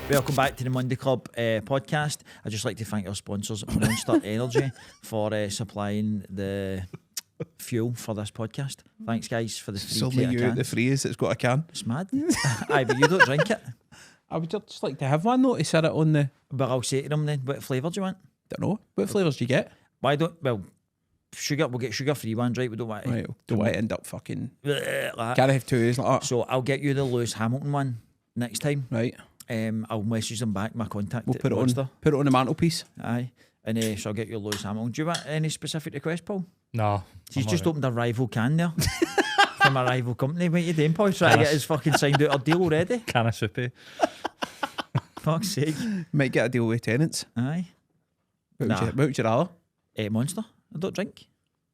Welcome back to the Monday Club podcast. I'd just like to thank our sponsors, Monster Energy, for supplying the fuel for this podcast. Thanks, guys, for the free It's only you at the freeze that's got a can. It's mad. Aye, but you don't drink it. I would just like to have one though to sit it on the... But I'll say to them then, what flavour do you want? Don't know. What flavours do you get? Why don't... Well, sugar, we'll get sugar-free ones, right? We don't want to... Right, don't want to end up fucking... like that. Can't have two is like that. So I'll get you the Lewis Hamilton one next time. Right. I'll message them back, my contact. We'll at put it Monster. on the mantelpiece. Aye. And so I'll get you Lewis Hamilton. Do you want any specific request, Paul? No. He's just opened a rival can there. From a rival company. What are you doing, Paul? He's trying to get his fucking signed out a deal already. Can of soupy. Fuck's sake. Might get a deal with tenants. Aye. What would you rather? Monster. I don't drink.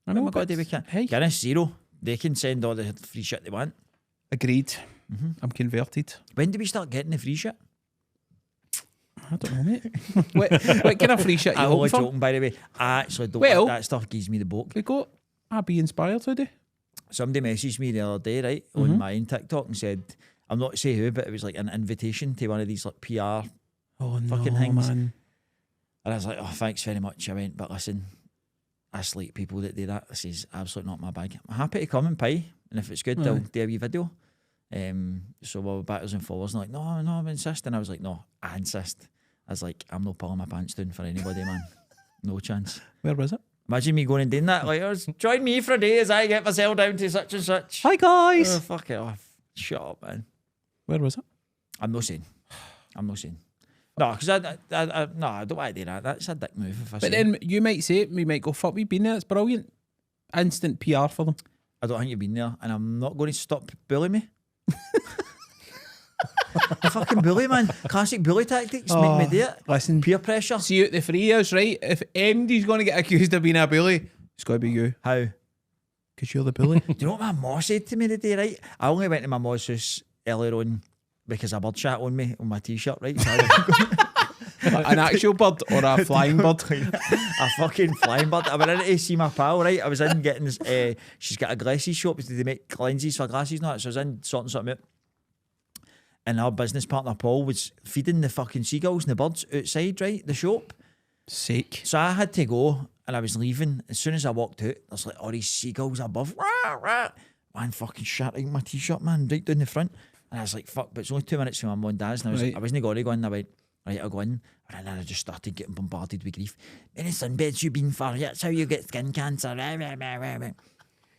I know, What am I but got to do with can? hey. Guinness Zero. They can send all the free shit they want. Agreed. I'm converted. When do we start getting the free shit? I don't know, mate. what kind of free shit you I'm only hoping for? joking, by the way. I actually don't Well- that stuff gives me the book. We got... I'll be inspired today. Somebody messaged me the other day, right, on mine TikTok and said, I'm not to say who, but it was like an invitation to one of these like PR Oh fucking no, things. man. And I was like, oh, thanks very much. I went, but listen, I like people that do that. This is absolutely not my bag. I'm happy to come and pay, and if it's good, I'll do a wee video. So we were backwards and forwards, and like, no, I'm insisting. I was like, no, I insist. I was like, I'm not pulling my pants down for anybody, man. No chance. Where was it? Imagine me going and doing that. Like, join me for a day as I get myself down to such and such. Hi guys. Oh, fuck it off. Shut up, man. Where was it? I'm not saying. No, because I don't want to do that. That's a dick move. If I But say. then you might say it, we might go, fuck, we've been there, it's brilliant. Instant PR for them. I don't think you've been there, and I'm not going to stop bullying me. A fucking bully, man. Classic bully tactics. Make me do it. Listen, Peer pressure. see out the three years, right? If MD's going to get accused of being a bully, it's got to be you. How? Because you're the bully. Do you know what my ma said to me today, right? I only went to my ma's house earlier on because a bird shat on me on my t-shirt, right? So An actual bird or a flying bird? a fucking flying bird. I went in to see my pal, right? I was in getting this, she's got a glasses shop. They make lenses for glasses and that. So I was in sorting something out. And our business partner Paul was feeding the fucking seagulls and the birds outside, right? The shop. Sake. So I had to go and I was leaving. As soon as I walked out, there's like all these seagulls above. Rah, rah. Man fucking shat out my t-shirt, man, right down the front. And I was like, fuck, but it's only 2 minutes from my mum and dad's. And I wasn't going to go in. I went, right, I'll go in. And then I just started getting bombarded with grief. Any sunbeds you been for? That's how you get skin cancer.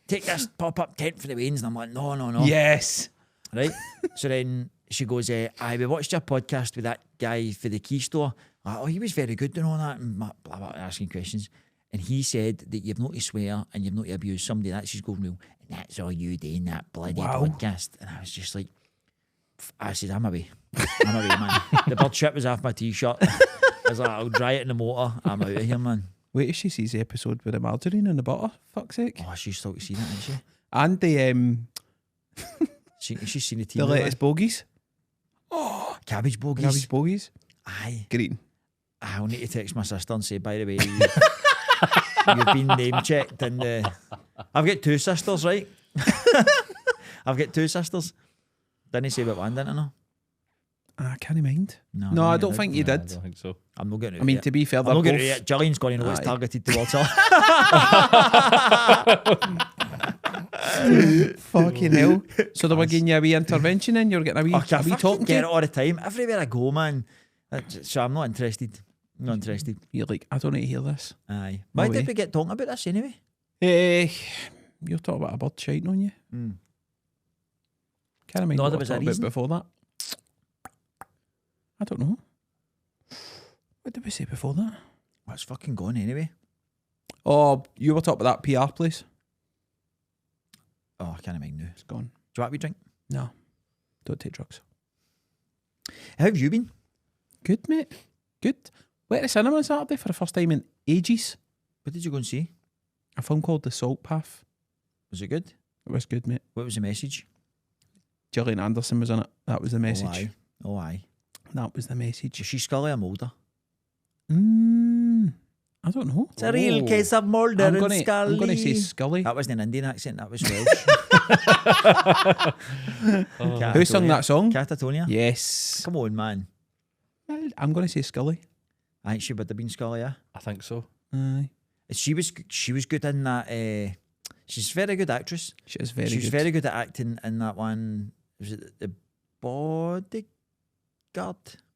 Take this pop-up tent for the veins. And I'm like, no. Yes. Right? So then she goes, we watched your podcast with that guy for the key store. Oh, he was very good and all that. And blah, blah, asking questions. And he said that you've not to swear and you've not to abuse somebody. That's his golden rule. And that's all you do in that bloody podcast. And I was just like, I said, I'm away, man. The bird shit was off my t-shirt. I was like, I'll dry it in the motor. I'm out of here, man. Wait till she sees the episode with the margarine and the butter. Fuck's sake. Oh, she's still seen it, hasn't she? And She's seen the TV. the lettuce bogies. Oh, cabbage bogies. Cabbage bogies. Aye. Green. I'll need to text my sister and say, by the way, you've been name checked. And I've got 2 sisters, right? I've got 2 sisters. Didn't say about one, didn't I? No? I can't mind. No, I don't think you I did. don't think so. I'm not getting it. I mean, to be fair, I'm they're not getting both... it. Gillian's going to know it's Aye. targeted towards her. Fucking hell. So they were giving you a wee intervention and you're getting a wee, I a wee talking get it to. all the time. Everywhere I go, man. So I'm not interested. Not interested. You're like, I don't need to hear this. Aye. Why No did way. we get talking about this anyway? You're talking about a bird shiting on you. Can't mind No, what there I was a talked about reason. before that. I don't know. What did we say before that? Well, it's fucking gone anyway. Oh, you were talking about that PR place. Oh, I can't mind now. It's gone. Do you want me drink? No. Don't take drugs. How have you been? Good, mate. Good. Went to cinema on Saturday for the first time in ages. What did you go and see? A film called The Salt Path. Was it good? It was good, mate. What was the message? Gillian Anderson was in it. That was the message. Oh, aye. That was the message. Was she Scully or Mulder? I don't know. It's a real case of Mulder I'm and gonna, Scully. I'm going to say Scully. That wasn't an Indian accent, that was Welsh. Who sung that song? Catatonia? Yes. Come on, man. I'm going to say Scully. I think she would have been Scully, yeah. I think so. Aye. She was good in that. She's a very good actress. She is very She was good. very good at acting in that one. Was it The Bodyguard?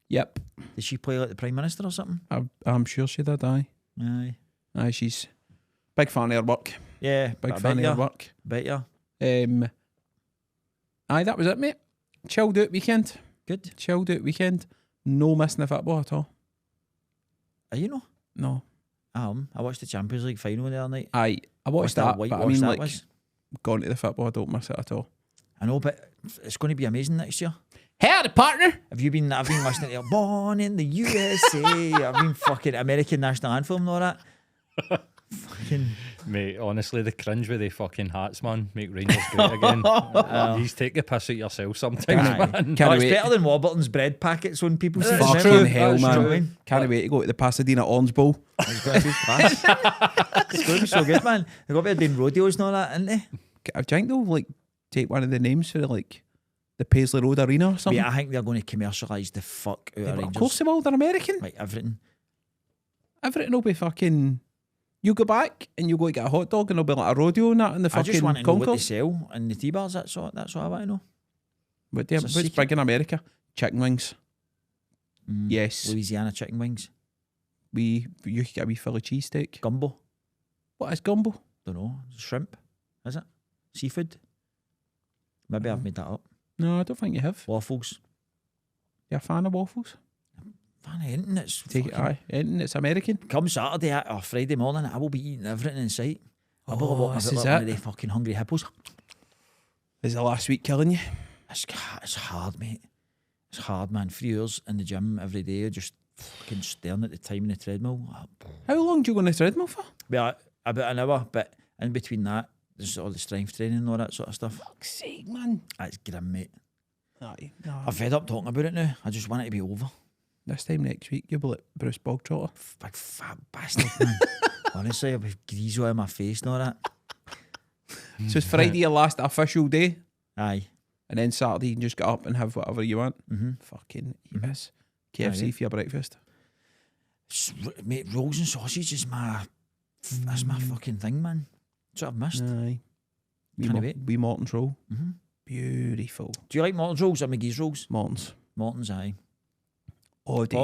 Yep. Did she play like the Prime Minister or something? I'm sure she did, aye. Aye. Aye, she's big fan of her work. Yeah, Big I fan bet of her ya. work. Bet ya. Aye, that was it, mate. Chilled out weekend. Good. Chilled out weekend. No missing the football at all. Are you know? No. I watched the Champions League final the other night. Aye, I watched What a that, but I whitewash mean, that like, was. going to the football, I don't miss it at all. I know, but it's going to be amazing next year. Howdy, partner! I've been listening to Born in the USA. I've been fucking American National Anthem and all that. Fucking Mate, honestly, the cringe with the fucking hats, man, make Rangers great again. You take the piss out yourself sometimes, Aye. man. Can't it's wait. better than Warburton's bread packets on people's seats. Fucking remember? hell, Do you know what I man. mean? Can't wait to go to the Pasadena Orange Bowl. It's going to be class. It's going to be so good, man. They've got to be doing rodeos and all that, isn't they? I think they'll like take one of the names for like the Paisley Road Arena or something. Yeah, I think they're going to commercialise the fuck out Yeah, of but Rangers. of course they will, they're American. Like everything. Everything will be fucking. You go back and you go to get a hot dog and there'll be like a rodeo and that in the I just fucking want to know what they concourse. sell in the tea bars. That's what I want to know. But yeah, It's a what's secret. big in America? Chicken wings. Yes. Louisiana chicken wings. You could get a wee Philly cheesesteak. Gumbo. What is gumbo? Don't know. Shrimp. Is it? Seafood. Maybe I've made that up. No, I don't think you have. Waffles. You a fan of waffles? Fan of anything that's Take it, fucking- aye. Anything that's American. Come Saturday or Friday morning, I will be eating everything in sight. I will Oh, walk this about is like one it. of the fucking hungry hippos. Is the last week killing you? It's hard, mate. It's hard, man. 3 hours in the gym every day, just fucking staring at the time in the treadmill. How long do you go on the treadmill for? Well, about an hour, but in between that, there's all the strength training and all that sort of stuff. Fuck's sake, man. That's grim, mate. Aye. No. I'm fed up talking about it now. I just want it to be over. This time next week, you'll be like Bruce Bogtrotter. Big fat bastard, man. Honestly, I'll be grease all in my face and all that. So it's Friday your last official day, Aye. and then Saturday you can just get up and have whatever you want. Mm-hmm. Fucking eat this. KFC Aye. for your breakfast. Mate, rolls and sausage is that's my fucking thing, man. That's what I've missed. Aye. Can't wait. Wee Morton's roll. Mm-hmm. Beautiful. Do you like Morton's rolls or McGee's rolls? Morton's. Morton's, aye. All day.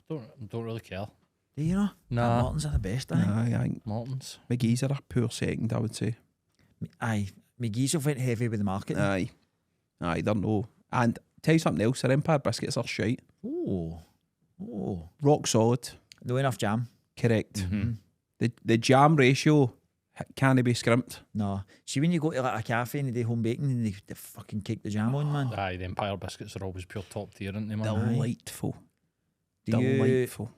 Paul, Don't really care. do you know? Nah. Morton's are the best, I think. Aye, aye. Martins. McGee's are a poor second, I would say. Aye. McGee's have went heavy with the marketing. Aye. Aye, they're no. And tell you something else, their Empire biscuits are shite. Oh. Rock solid. No enough jam. Correct. Mm-hmm. The jam ratio can't be scrimped. No. See, when you go to like a cafe and they do home baking and they fucking cake the jam on, man. Aye, the Empire biscuits are always pure top tier, aren't they, man? Delightful. Do you Delightful.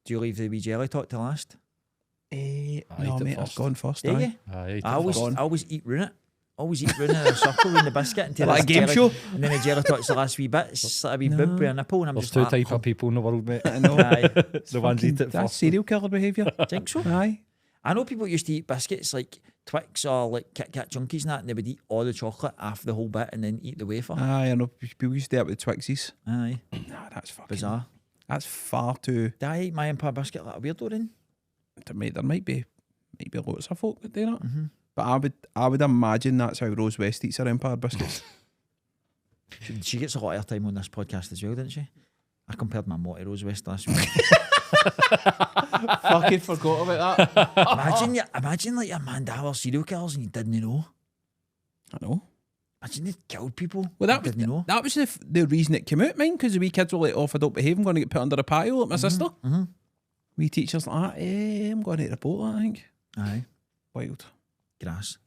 leave the wee jelly tot to last? No, eat it mate, I've first. gone first. Do aye. you? Aye, I always eat running. Always eat running in a circle in the biscuit until Like a it's game jelly- show? And then the jelly tot's the last wee bit. It's just like a wee boob with a nipple and I'm There's just two like, type of people in the world, mate. I know. Aye. The ones eat it That's first. serial killer behaviour. Think so? Aye. I know people used to eat biscuits like Twix or like Kit Kat Junkies and that, and they would eat all the chocolate off the whole bit and then eat the wafer. Aye, I know. People used to do that with Twixies. Aye. Nah, that's fucking Bizarre. That's far too. Did I eat my Empire biscuit like a weirdo then? Mate, there might be lots of folk that do that. Mm-hmm. But I would imagine that's how Rose West eats her Empire biscuits. She gets a lot of airtime on this podcast as well, didn't she? I compared my mom to Rose West last week. Fucking forgot about that. imagine like your mandala serial killers and you didn't know. I know. Imagine they killed people. Well, that you didn't know. was the reason it came out, mine, because the wee kids were like, oh, if I don't behave, I'm going to get put under a patio like my sister. Mm-hmm. Wee teachers like that, I'm going to report that, I think. Aye. Wild. Grass.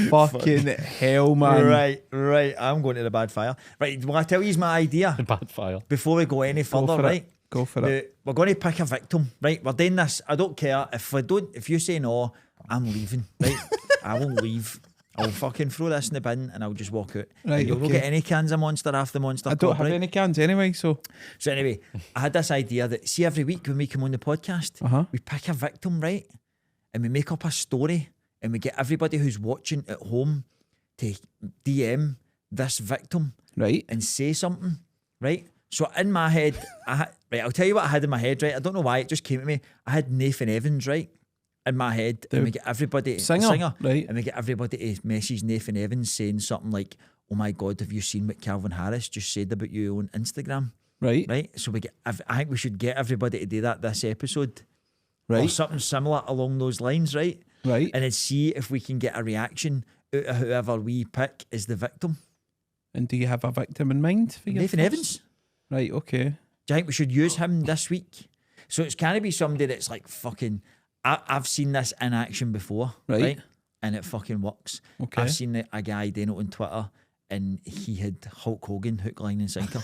Fucking hell, man. Right. I'm going to the bad fire. Right, will I tell you my idea Bad fire. before we go any Go further, for right? it. Go for it. We're going to pick a victim, right? We're doing this. I don't care if you say no, I'm leaving, right? I won't leave. I'll fucking throw this in the bin and I'll just walk out. Right, and you'll not okay. get any cans of Monster after Monster. I don't Cup, have right? any cans anyway, so. So anyway, I had this idea that see every week when we come on the podcast, Uh-huh. we pick a victim, right? And we make up a story and we get everybody who's watching at home to DM this victim Right. and say something, right? So in my head, right, I'll tell you what I had in my head, right? I don't know why, it just came to me. I had Nathan Evans, right, in my head. And we get everybody, singer, right. And we get everybody to message Nathan Evans saying something like, oh my God, have you seen what Calvin Harris just said about you on Instagram? Right. Right? So we get, I think we should get everybody to do that this episode. Or Right. something similar along those lines, right? Right. And then see if we can get a reaction out of whoever we pick as the victim. And do you have a victim in mind for your Nathan first? Evans. Right, okay. Do you think we should use him this week? So it's kind of be somebody that's like fucking. I've seen this in action before, Right. And it fucking works. Okay. I've seen a guy doing it on Twitter, and he had Hulk Hogan hook, line, and sinker.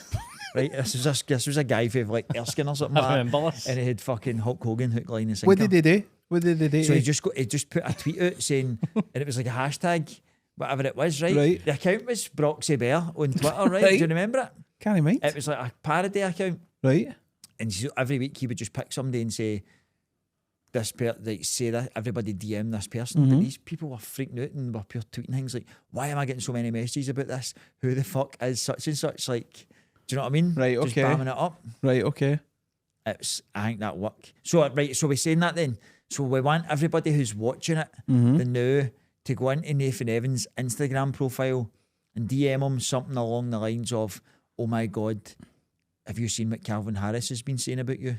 Right, this was a guy for like Erskine or something I like that, remember this. and he had fucking Hulk Hogan hook, line, and sinker. What did they do? What did they do? So he just put a tweet out saying, and it was like a hashtag, whatever it was, right? Right. The account was Broxy Bear on Twitter, right? Right. Do you remember it? Can't mind. It was like a parody account. Right. And so every week he would just pick somebody and say, say that everybody DM this person. But these people were freaking out and were pure tweeting things like, why am I getting so many messages about this? Who the fuck is such and such? Like, do you know what I mean? Right, Just okay. bamming it up. Right, okay. I think that work. So right, so we're saying that then. So we want everybody who's watching it the now to go into Nathan Evans' Instagram profile and DM him something along the lines of, oh my God, have you seen what Calvin Harris has been saying about you?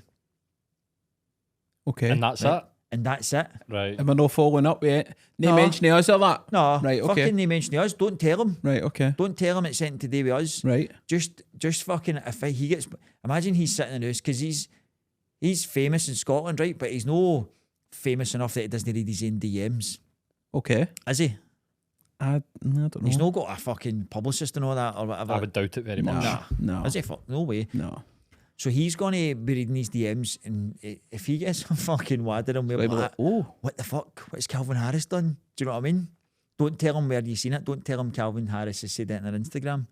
Okay. And that's Right. it. And that's it. Right. Am I not following up yet? No No. mentioning us or that? No, Right, okay. fucking they mention us. Don't tell him. Right, okay. Don't tell him it's something to do with us. Right. Just fucking, if he gets, imagine he's sitting in the house, because he's famous in Scotland, right? But he's no famous enough that he doesn't read his own DMs. Okay. Is he? I don't know. He's not got a fucking publicist and all that or whatever. I would doubt it very much. Nah. No. Is he? Fuck, no way. No. So he's going to be reading his DMs, and if he gets fucking wad at him, we're Right, like, oh. what the fuck? What's Calvin Harris done? Do you know what I mean? Don't tell him where you seen it. Don't tell him Calvin Harris has said it on their Instagram.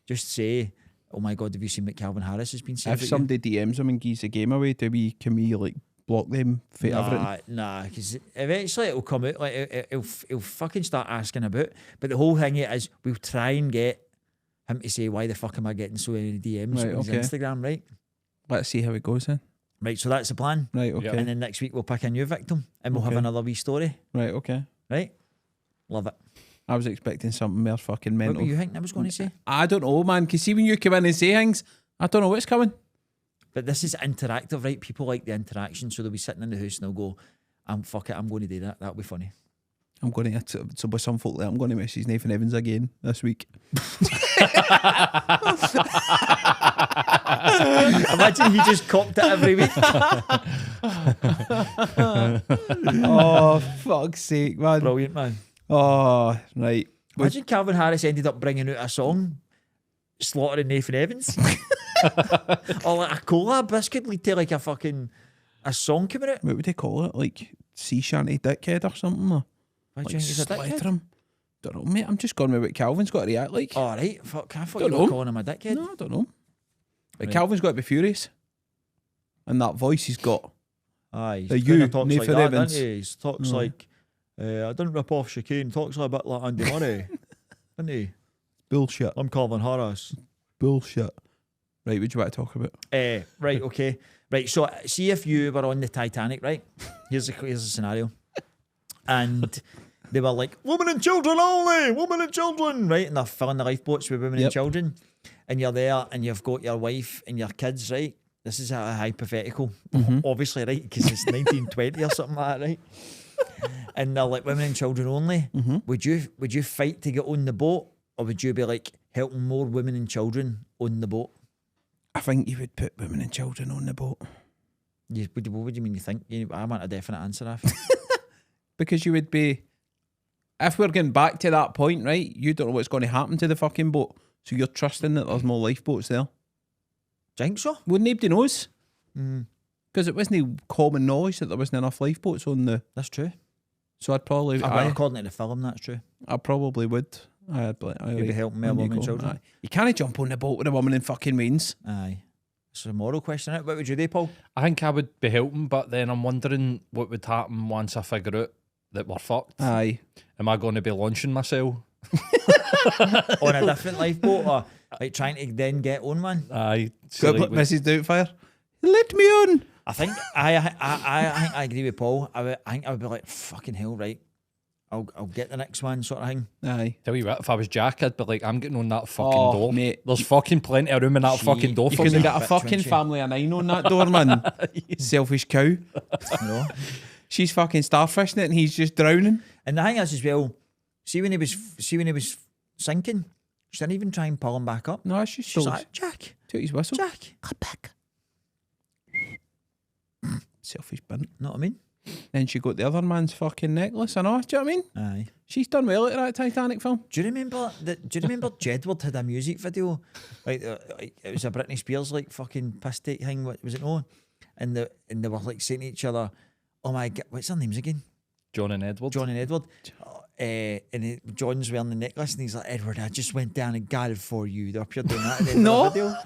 Just say, oh my God, have you seen what Calvin Harris has been saying? If about somebody DMs him and gives the game away, can we like block them for everything? Nah, because eventually it'll come out. Like he'll fucking start asking about. But the whole thing is, we'll try and get him to say, why the fuck am I getting so many DMs Right, on his okay. Instagram, right? Let's see how it goes then. Right, so that's the plan. Right, okay. And then next week we'll pick a new victim and we'll have Okay. another wee story, Right, okay. right? Love it. I was expecting something more fucking What mental. were you thinking I was going to say? I don't know, man. Because see, when you come in and say things, I don't know what's coming. But this is interactive, right? People like the interaction, so they'll be sitting in the house and they'll go, fuck it, I'm going to do that. That'll be funny. I'm going to, so with some folk there, I'm going to message Nathan Evans again this week. Imagine he just copped it every week. Oh, fuck's sake, man. Brilliant, man. Oh, right. Imagine Calvin Harris ended up bringing out a song slaughtering Nathan Evans. Or like a collab. This could lead to like a song coming out. What would they call it? Like sea shanty dickhead or something? Or Why do like you think he's a slaughter dickhead? him? Don't know, mate. I'm just going with what Calvin's got to react like. All right. Fuck, I thought Don't you were know. calling him a dickhead. No, I don't know. But Right. Calvin's got to be furious. And that voice he's got. Aye. The He kinda you, talks Nathan like that, Evans. doesn't he? He talks like, I didn't rip off Chicane. Talks a bit like Andy Murray. Doesn't he? Bullshit. I'm Calvin Harris. Bullshit. Right, what do you want to talk about? Right, okay. Right, so see if you were on the Titanic, right? Here's a scenario. And they were like, women and children only, women and children, right? And they're filling the lifeboats with women and Yep. children. And you're there and you've got your wife and your kids, right? This is a hypothetical, obviously, right? Because it's 1920 or something like that, right? And they're like, women and children only. Would you fight to get on the boat? Or would you be like helping more women and children on the boat? I think you would put women and children on the boat. What do you mean you think? I want a definite answer, I think. Because you would be... If we're going back to that point, right, you don't know what's going to happen to the fucking boat. So you're trusting that there's more lifeboats there. Think so? Well, nobody knows. Because it wasn't common knowledge that there wasn't enough lifeboats on the... That's true. So I'd probably... According to the film, that's true. I probably would. I'd be You'd be helping more women and children. Aye. You can't jump on the boat with a woman in fucking means. Aye. It's a moral question, isn't it? What would you do, Paul? I think I would be helping, but then I'm wondering what would happen once I figure out that we're fucked. Aye. Am I going to be launching myself? on a different lifeboat, or like trying to then get on one. Aye. Got So to like, put Mrs. Doubtfire. Let me on. I think I agree with Paul. I think I would be like, fucking hell, right? I'll get the next one, sort of thing. Aye. tell you what, if I was Jack, I'd be like, I'm getting on that fucking Oh, door. mate. There's fucking plenty of room in that She- fucking door You for could me. have got a bitch, fucking wouldn't you? family of 9 on that door, man. Selfish cow. You know. She's fucking starfishing it and he's just drowning. And the thing is as well, see when he was sinking, she didn't even try and pull him back up. No, she's She's still like, Jack, took his whistle. Jack, come back. Selfish bint. Know what I mean? Then she got the other man's fucking necklace and all. Do you know what I mean? Aye. She's done well at that Titanic film. Do you remember Jedward had a music video? Like it was a Britney Spears like fucking piss take thing. What was it? No, and they were like saying to each other, "Oh my god, what's their names again?" John and Edward. John and Edward. John's wearing the necklace, and he's like, "Edward, I just went down and got it for you." They're up here doing that. At the end No. of the video.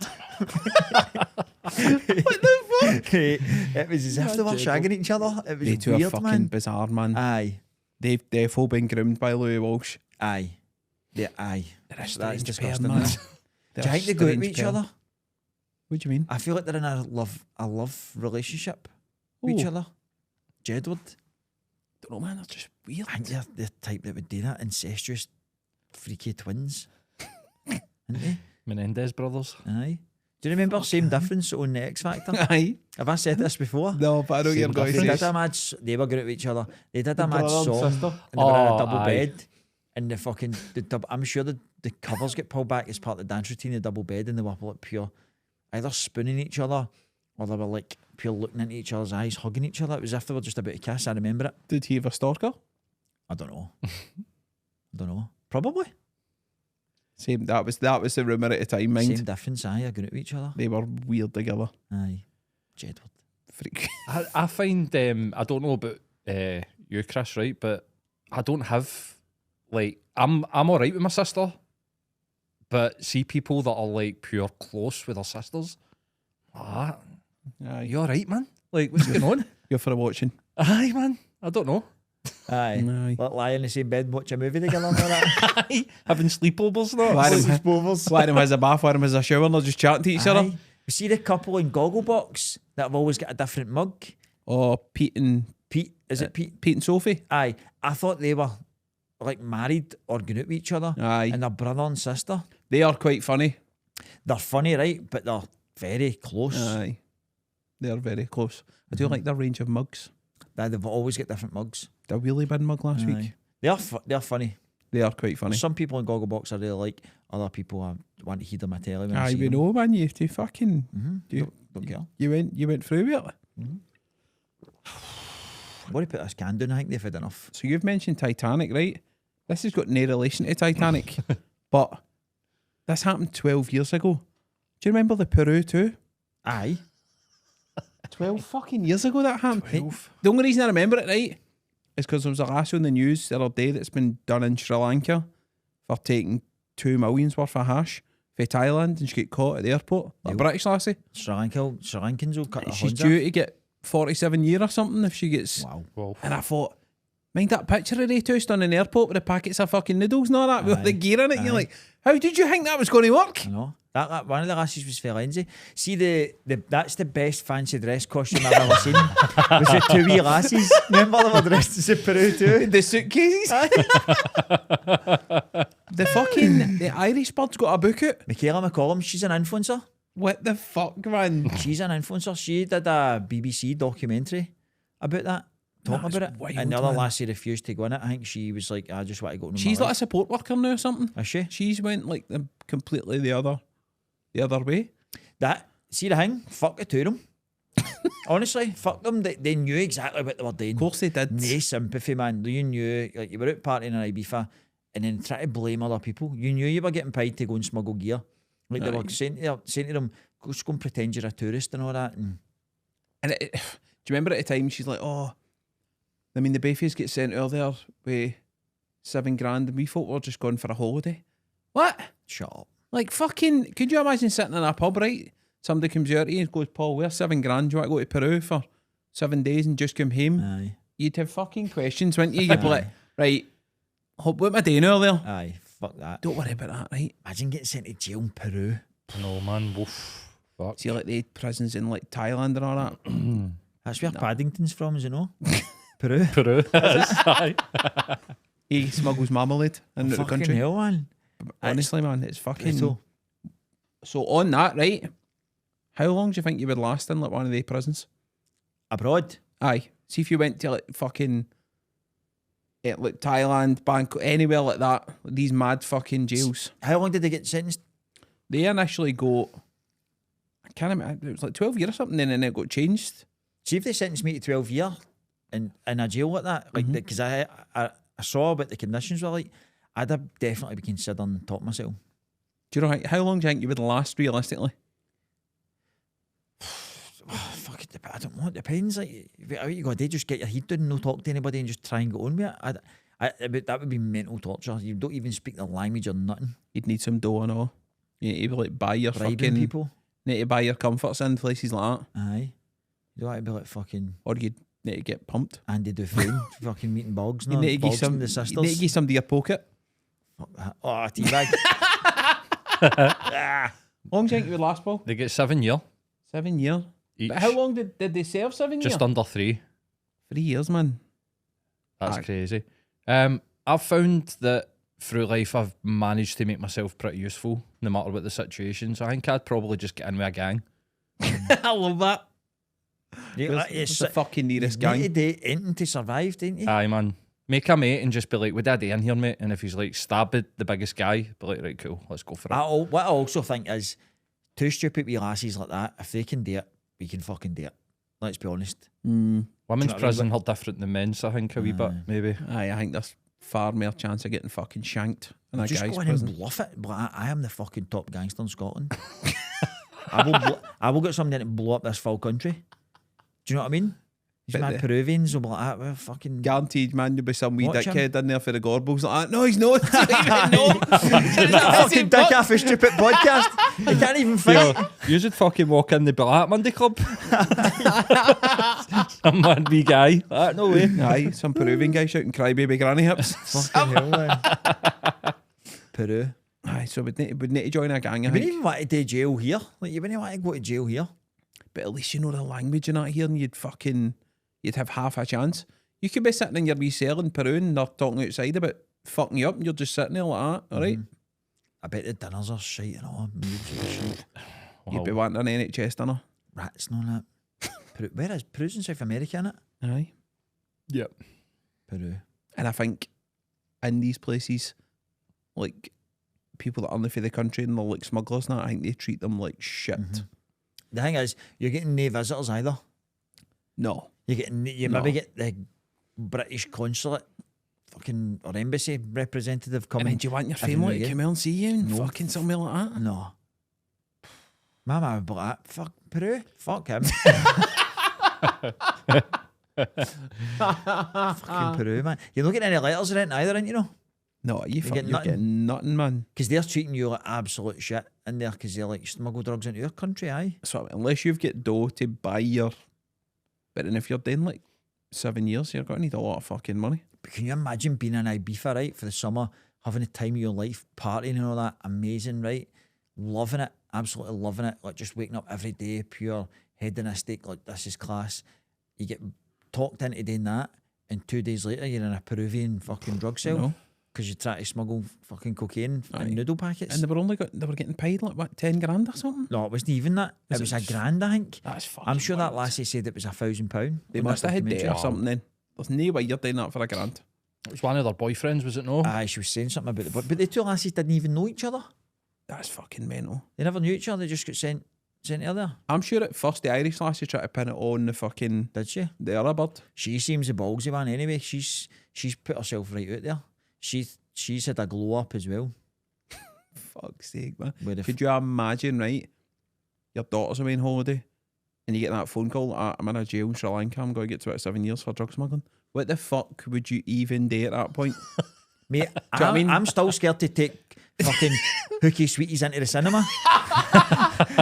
What the fuck? It was as if they were shagging each other. It was They two are weird, fucking man. bizarre, man. Aye, They've defo been groomed by Louis Walsh. aye, yeah, aye. They're a That's strange disgusting. pair, man. man. Do you think they go out with each other? What do you mean? I feel like they're in a love relationship with each Oh. other. Jedward. Don't know, man. They're just weird. I think they're the type that would do that. Incestuous, freaky twins. Aren't they? Menendez brothers. Aye. Do you remember Same Difference on the X Factor? Aye. Have I said this before? No, but I know Same you're going They to did say. a mad. They were good at each other. They did a mad brother and song, sister. and they were in a Oh, double aye. bed. And I'm sure the covers get pulled back as part of the dance routine. The double bed, and they were like pure, either spooning each other, or they were like pure looking into each other's eyes, hugging each other. It was as if they were just about to kiss. I remember it. Did he have a stalker? I don't know. Don't know. Probably. Same. That was the rumour at the time, mind. Same difference. Aye, are good at each other. They were weird together. Aye. Jedward. Freak. I find, I don't know about you, Chris, right? But I don't have, like, I'm all right with my sister. But see people that are like pure close with their sisters. Ah, Aye. you all right, man? Like, what's going on? You're for a watching. Aye, man. I don't know. Aye. Aye. Like lie in the same bed and watch a movie together and all that. Aye. Having sleepovers, One not. of them- Sleepovers. one of them has a bath, one of them has a shower, and they're just chatting to each other. Aye. We see the couple in Gogglebox that have always got a different mug. Oh, Pete and Pete, is it Pete? Pete and Sophie. Aye. I thought they were like married or going out with each other. Aye. And they're brother and sister. They are quite funny. They're funny, right? But they're very close. Aye. They are very close. I do like their range of mugs. They've always got different mugs. The wheelie bin mug last week. Aye. They're funny. They are quite funny. Some people in Gogglebox I really like. Other people I want to hear them telly when I Aye, see we them. know, man. You have to fucking. You, Don't care. you went through with it. I want to put this can down. I think they've had enough. So you've mentioned Titanic, right? This has got no relation to Titanic, but this happened 12 years ago. Do you remember the Peru too? Aye. 12 fucking years ago that happened. The only reason I remember it, right, is because there was a lass on the news the other day that's been done in Sri Lanka for taking $2 million worth of hash for Thailand, and she got caught at the airport. A British lassie. Sri Lankans will cut their She's horns due off. to get 47 years or something if she gets. Wow. Well, And I thought, mind that picture of they two standing in the airport with the packets of fucking noodles and all that with the gear in it. You're like, how did you think that was going to work? I know. That one of the lasses was Ferenzi. See that's the best fancy dress costume I've ever seen. Was the two wee lasses. Remember they were dressed as a Peru too? The suitcases. The Irish bird's got a book out. Michaela McCollum, she's an influencer. What the fuck, man? She's an influencer. She did a BBC documentary about that. Talking That's about it. wild, And the other man. lassie refused to go in it. I think she was like, I just want to go in She's my like a support worker now or something. Is she? She's went like completely the other way. See the thing? Fuck the two of them. Honestly, fuck them. They knew exactly what they were doing. Of course they did. No sympathy, man. You knew, like, you were out partying in Ibiza and then try to blame other people. You knew you were getting paid to go and smuggle gear. Like, they were saying to them, just go and pretend you're a tourist and all that. And And do you remember at the time she's like, oh, I mean, the Bayface get sent out there with $7,000 and we thought we were just going for a holiday. What? shut up. Like fucking, could you imagine sitting in a pub, right? Somebody comes out to you and goes, Paul, where's $7,000? Do you want to go to Peru for 7 days and just come home? Aye. You'd have fucking questions, wouldn't you? You'd be like, right, what am I doing earlier? Aye. fuck that. Don't worry about that, right? Imagine getting sent to jail in Peru. No, man. Woof. Fuck. See, like the prisons in like Thailand and all that. That's where Paddington's from, is it no? Peru. Peru. Aye. He smuggles marmalade into the Fucking country. hell, man. Honestly, man, it's fucking. Brutal. So on that, right? How long do you think you would last in like one of the prisons? Abroad. Aye. See if you went to like fucking like Thailand, Bangkok, anywhere like that. These mad fucking jails. How long did they get sentenced? They initially go. I can't remember. It was like 12 years or something, and then it got changed. See if they sentenced me to 12 years in a jail like that, like because I saw what the conditions were like, I'd have definitely be considering top myself. Do you know how long do you think you would last realistically? Fuck it, I don't know. It depends. Like, you got to just get your head down, no talk to anybody, and just try and get on with it. That would be mental torture. You don't even speak the language or nothing. You'd need some dough and all. You need to like buy your Bribing fucking people. Need to buy your comforts in places like that, Aye. You don't have to be like fucking or you need to get pumped. Andy Dufresne, fucking meeting bogs. You No, need to give bogs some. from the You sisters. need to give somebody your pocket. Fuck that. Oh, teabag. How long do you think you would last, Paul? They get 7 years 7 years. each. But how long did they serve 7 years? Just under 3. 3 years, man. That's Aye. crazy. I've found that through life I've managed to make myself pretty useful no matter what the situation. So I think I'd probably just get in with a gang. I love that. It's It's the fucking nearest you need to gang. do anything to survive, don't you? Aye, man. Make a mate and just be like, "Would daddy in here, mate?" And if he's like, stab the biggest guy, be like, "Right, cool, let's go for it." What I also think is, two stupid wee lassies like that, if they can do it, we can fucking do it. Let's be honest. Women's Do you know what I prison are different than men's, I think, a wee bit, maybe. Aye, I think there's far more chance of getting fucking shanked in a Just guy's go in prison. and bluff it. But I am the fucking top gangster in Scotland. I will get somebody in to blow up this full country. Do you know what I mean? These But mad the- Peruvians will be like, well, fucking... Guaranteed, man, you'll be some wee Watch him. dickhead in there for the Gorbals like that. No, he's not. He doesn't even know. fucking dick off a stupid podcast. He can't even fight. Yo, you should fucking walk in the Black Monday Club. Some mad wee guy. No way. Aye, some Peruvian guy shouting crybaby granny hips. Fucking hell, man. Peru. Aye, so we'd need to join a gang, I You wouldn't think. even want to do jail here. Like, you wouldn't want to go to jail here. But at least you know the language and that here, and you'd have half a chance. You could be sitting in your wee cell in Peru and they're talking outside about fucking you up, and you're just sitting there like that, alright? I bet the dinners are shite and all. Meals are shite. You'd be wanting an NHS dinner. Rats and all that. Where is Peru's in South America, innit? Aye. Yep. Peru. And I think in these places, like people that aren't for the country and they're like smugglers and that, I think they treat them like shit. The thing is, you're getting no visitors either. No. You No. maybe get the British consulate fucking or embassy representative And coming. then do you want your every now family and to again. come out and see you and No. fucking somewhere like that? No. Mama would be like, fuck Peru, fuck him. Fucking Peru, man. You're not getting any letters or anything either, ain't you know? No, you're getting getting nothing, man. Because they're treating you like absolute shit in there because they like smuggle drugs into your country, aye. So unless you've got dough to buy your... But then if you're doing like 7 years, you're going to need a lot of fucking money. But can you imagine being in Ibiza, right, for the summer, having the time of your life, partying and all that, amazing, right? Loving it, absolutely loving it, like just waking up every day, pure hedonistic, like this is class. You get talked into doing that, and 2 days later you're in a Peruvian fucking drug I cell know. because you try to smuggle fucking cocaine Aye. in noodle packets. And they were getting paid like what, 10 grand or something? No, it wasn't even that. Is It was it a grand, I think. That's fucking I'm sure that wild. lassie said it was £1,000. They must have had debt or something then. There's no way you're doing that for a grand. It was one of their boyfriends, was it no? Aye, she was saying something about it. But the two lassies didn't even know each other. That's fucking mental. They never knew each other. They just got sent out there. I'm sure at first the Irish lassie tried to pin it on the fucking Did she? the other bird. She seems a ballsy one anyway. She's put herself right out there. She's had a glow up as well. Fuck's sake, man. With the Could you imagine, right? Your daughter's away on holiday and you get that phone call, I'm in a jail in Sri Lanka, I'm going to get to about 7 years for drug smuggling. What the fuck would you even do at that point? Mate, you know what I mean? I'm still scared to take fucking hooky sweeties into the cinema.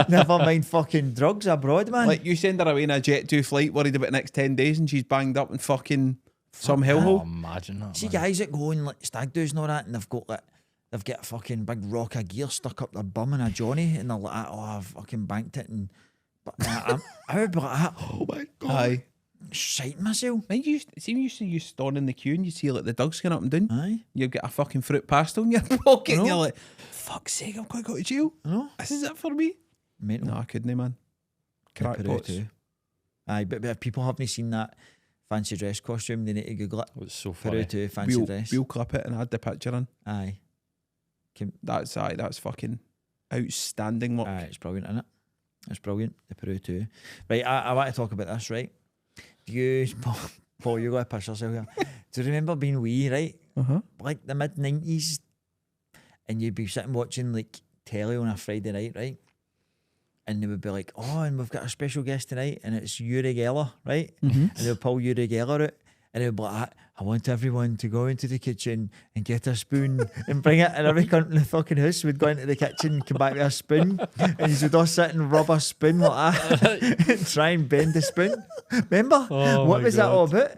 Never mind fucking drugs abroad, man. Like you send her away in a Jet2 flight worried about the next 10 days and she's banged up in fucking some Oh, hellhole. imagine that. See man. guys that go on like stag do's and all that, and they've got like they've got a fucking big rock of gear stuck up their bum and a Johnny, and they're like, oh, I've fucking banked it, and but I would be like, oh my god, Aye. shite myself. Mind you, see when you see you stand in the queue and you see like the dogs going up and down. Aye, You've got a fucking fruit pastel in your pocket, and I you're know. like, fuck's sake, I'm going to go to jail. no, This is it for me. mental. No, I couldn't, man. Peru Crackpots. too. Aye, but if people haven't seen that fancy dress costume, they need to Google it. It's so Peru funny. too, fancy dress. We'll clip it and add the picture in. Aye, That's fucking outstanding work. aye, it's brilliant, isn't it? It's brilliant. The Peru too. Right, I want to talk about this. Right, do you, Paul, you got to piss yourself here. Do you remember being wee, right? Uh-huh. Like the mid-90s, and you'd be sitting watching like telly on a Friday night, right? And they would be like, oh, and we've got a special guest tonight, and it's Uri Geller, right? And they'll pull Uri Geller out, and they'll be like, I want everyone to go into the kitchen and get a spoon and bring it, and every cunt in the fucking house would go into the kitchen and come back with a spoon, and he would all sit and rub a spoon like that and try and bend the spoon. Remember? Oh What my was that all God. about?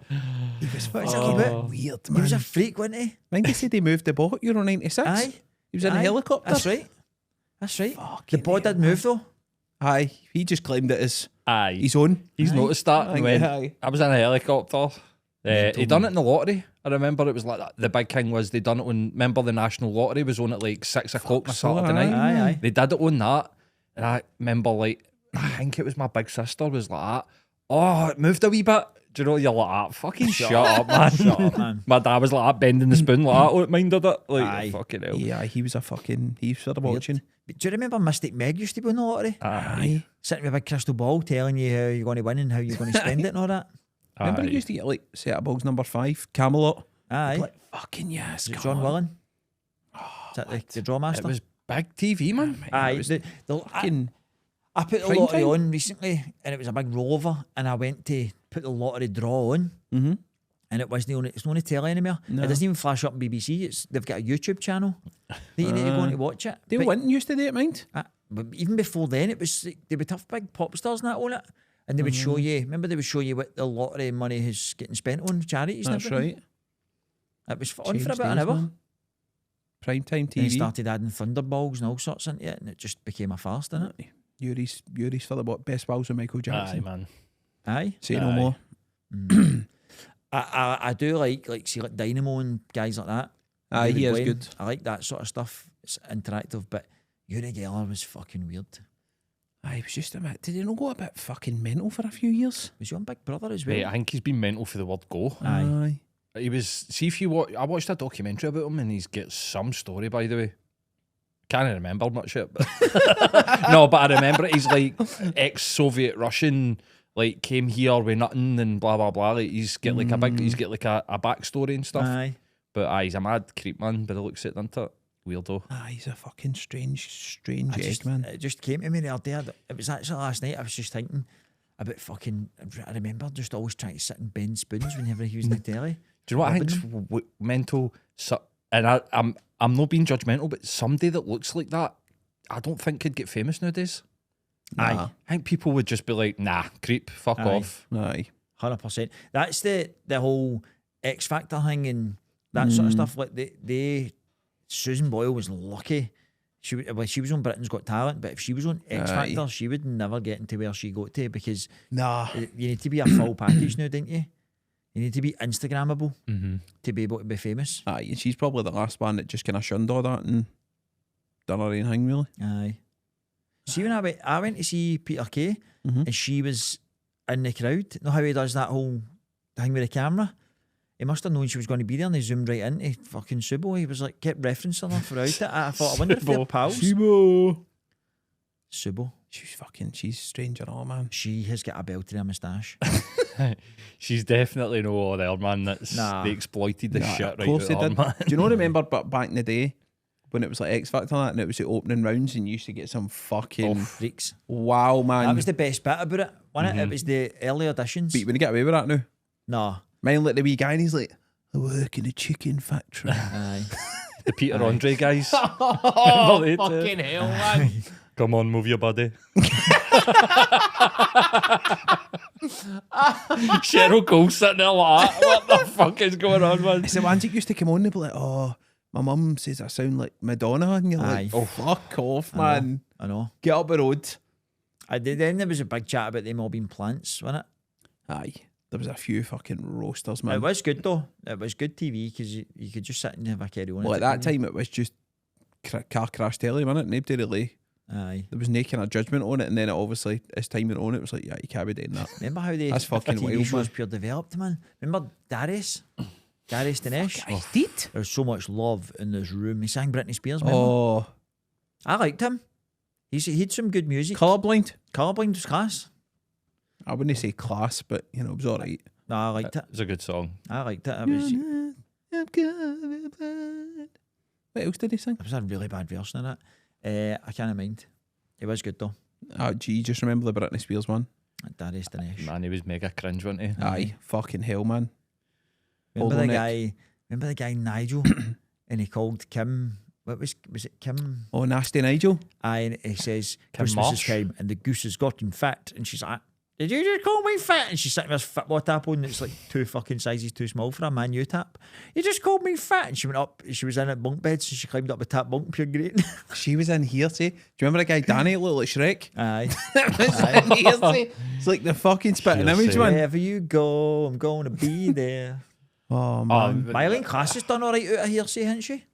What was it all about? Weird, He man. was a freak, wasn't he? Mind you said they moved the boat Euro 96? Aye. He was in a Aye, helicopter? That's right. That's right. The Fucking board hell, did move though. Aye. He just claimed it as Aye. his own. He's Aye. noticed that and Aye, went, aye. I was in a helicopter. He done it in the lottery. I remember it was like that. The big thing was they done it on, remember the National Lottery was on at like 6 o'clock on a so, Saturday night. Aye, aye. They did it on that. And I remember like, I think it was my big sister was like that. Oh, it moved a wee bit. Do you know, you're like, ah, fucking shut up, man. Shut up, man. My dad was like that, bending the spoon like that. Oh, it minded it. Like, Aye. fucking hell. Yeah, he was a fucking, he was sort of watching. But do you remember Mystic Meg used to be in the lottery? Aye. Sitting with a big crystal ball telling you how you're going to win and how you're going to spend it and all that. Remember he Aye. used to get like set up balls number 5, Camelot. Aye. Like, fucking yes, Is it come John on. Willen? Is that the draw It master? was big TV, man. Aye. It was I fucking put the prime lottery time. on recently and it was a big rollover and I went to put the lottery draw on Mm-hmm. and it's not on the telly anymore. No. It doesn't even flash up on BBC. They've got a YouTube channel that you need to go on to watch it. Dale But- Winton used to do it, mind? But even before then, it was like, they would have big pop stars and that on it, and they would show you. Remember, they would show you what the lottery money is getting spent on charities. That's and everything? right. It was on Changed for a bit of an days, hour. man. Primetime Then they TV. started adding Thunderballs and all sorts into it, and it just became a farce, didn't it? Yuri's for the best balls with Michael Aye, Jackson. man. Aye. Say no Aye. more. I do like see like Dynamo and guys like that. Aye, David he is Blaine. good. I like that sort of stuff. It's interactive, but Uri Geller was fucking weird. Aye, he was just a bit. Did he not go a bit fucking mental for a few years? Was he on Big Brother as well? Mate, I think he's been mental for the word go. Aye. He was, see if you watch, I watched a documentary about him and he's got some story, by the way. Can't remember much of it, but no, but I remember it. He's like ex-Soviet Russian, like came here with nothing and blah blah blah. Like he's got like a backstory and stuff. Aye. But he's a mad creep man. But it looks it, doesn't it? Weirdo. He's a fucking strange egg, Man. man. It just came to me the other day. It was actually last night. I was just thinking about fucking. I remember just always trying to sit and bend spoons whenever he was in the telly. Do you know what I Rubbing think's mental? And I'm not being judgmental, but somebody that looks like that, I don't think could get famous nowadays. Nah. I think people would just be like, nah, creep, fuck Aye. off. Aye. 100%. That's the whole X Factor thing and that sort of stuff. Like they Susan Boyle was lucky. She was on Britain's Got Talent, but if she was on X Aye. Factor, she would never get into where she got to because Nah. you need to be a full package now, don't you? You need to be Instagrammable Mm-hmm. to be able to be famous. Aye, and she's probably the last one that just kind of shunned all that and done her own thing, really. Aye. See, when I went to see Peter Kay and she was in the crowd. Know how he does that whole thing with the camera? He must have known she was going to be there and he zoomed right into fucking Subo. He was like, kept referencing her throughout it. I thought, I wonder if they're pals. Shibo. Subo. She's strange at all, man. She has got a belt in her moustache. She's definitely no other man that's Nah. they exploited the Nah, shit of right course out they of her, did. man. Do you know? Remember, but back in the day when it was like X Factor and that, and it was the opening rounds, and you used to get some fucking Freaks. wow, man. That was the best bit about it, wasn't it? It was the early auditions. But you wouldn't get away with that now. Nah. Mine like the wee guy, and he's like, I work in a chicken factory. Aye. The Peter Andre guys. Oh, Relate to fucking hell, man. Come on, move your body. Cheryl Cole sitting there like that. What the fuck is going on, man? It's the ones that used to come on, they'd be like, oh, My mum says I sound like Madonna, and you're Aye. like, fuck off, I know, man. I know. Get up the road. Then there was a big chat about them all being plants, wasn't it? Aye. There was a few fucking roasters, man. It was good though. It was good TV because you could just sit and have a carry on. Well, at that time, it was just car crash telly, wasn't it? Nobody really. Aye. There was no kind of judgment on it, and then it obviously, as time went on, it was like, yeah, you can't be doing that. Remember how That's fucking TV wild, shows man. pure developed, man? Remember Darius? Darius Dinesh? I did. There's so much love in this room. He sang Britney Spears, remember? Oh, I liked him. He had some good music. Colourblind. Colourblind was class. I wouldn't say class, but you know, it was all right. No, I liked it. It's a good song. I liked it. It What else did he sing? was a really bad version of it. I can't mind. It was good though. Oh, gee, just remember the Britney Spears one. Darius Dinesh. Man, he was mega cringe, wasn't he? Aye, fucking hell, man. Remember the Bottleneck. guy? Remember the guy Nigel? And he called Kim. What was it? Kim? Oh, Nasty Nigel. Aye, and he says Kim Christmas is Marsh? time and the goose has gotten fat, and she's like, "Did you just call me fat?" And she's sitting with this football tap on, and it's like 2 fucking sizes too small for a Man U tap. You just called me fat, and she went up. She was in at bunk beds, so she climbed up the tap bunk, pure great. She was in here, say. Do you remember the guy Danny that looked like Shrek? Aye, It's like the fucking spitting image, Hearsay. man. wherever you go, I'm going to be there. Oh, man. Mylene Class has done all right out of Hearsay, hasn't she?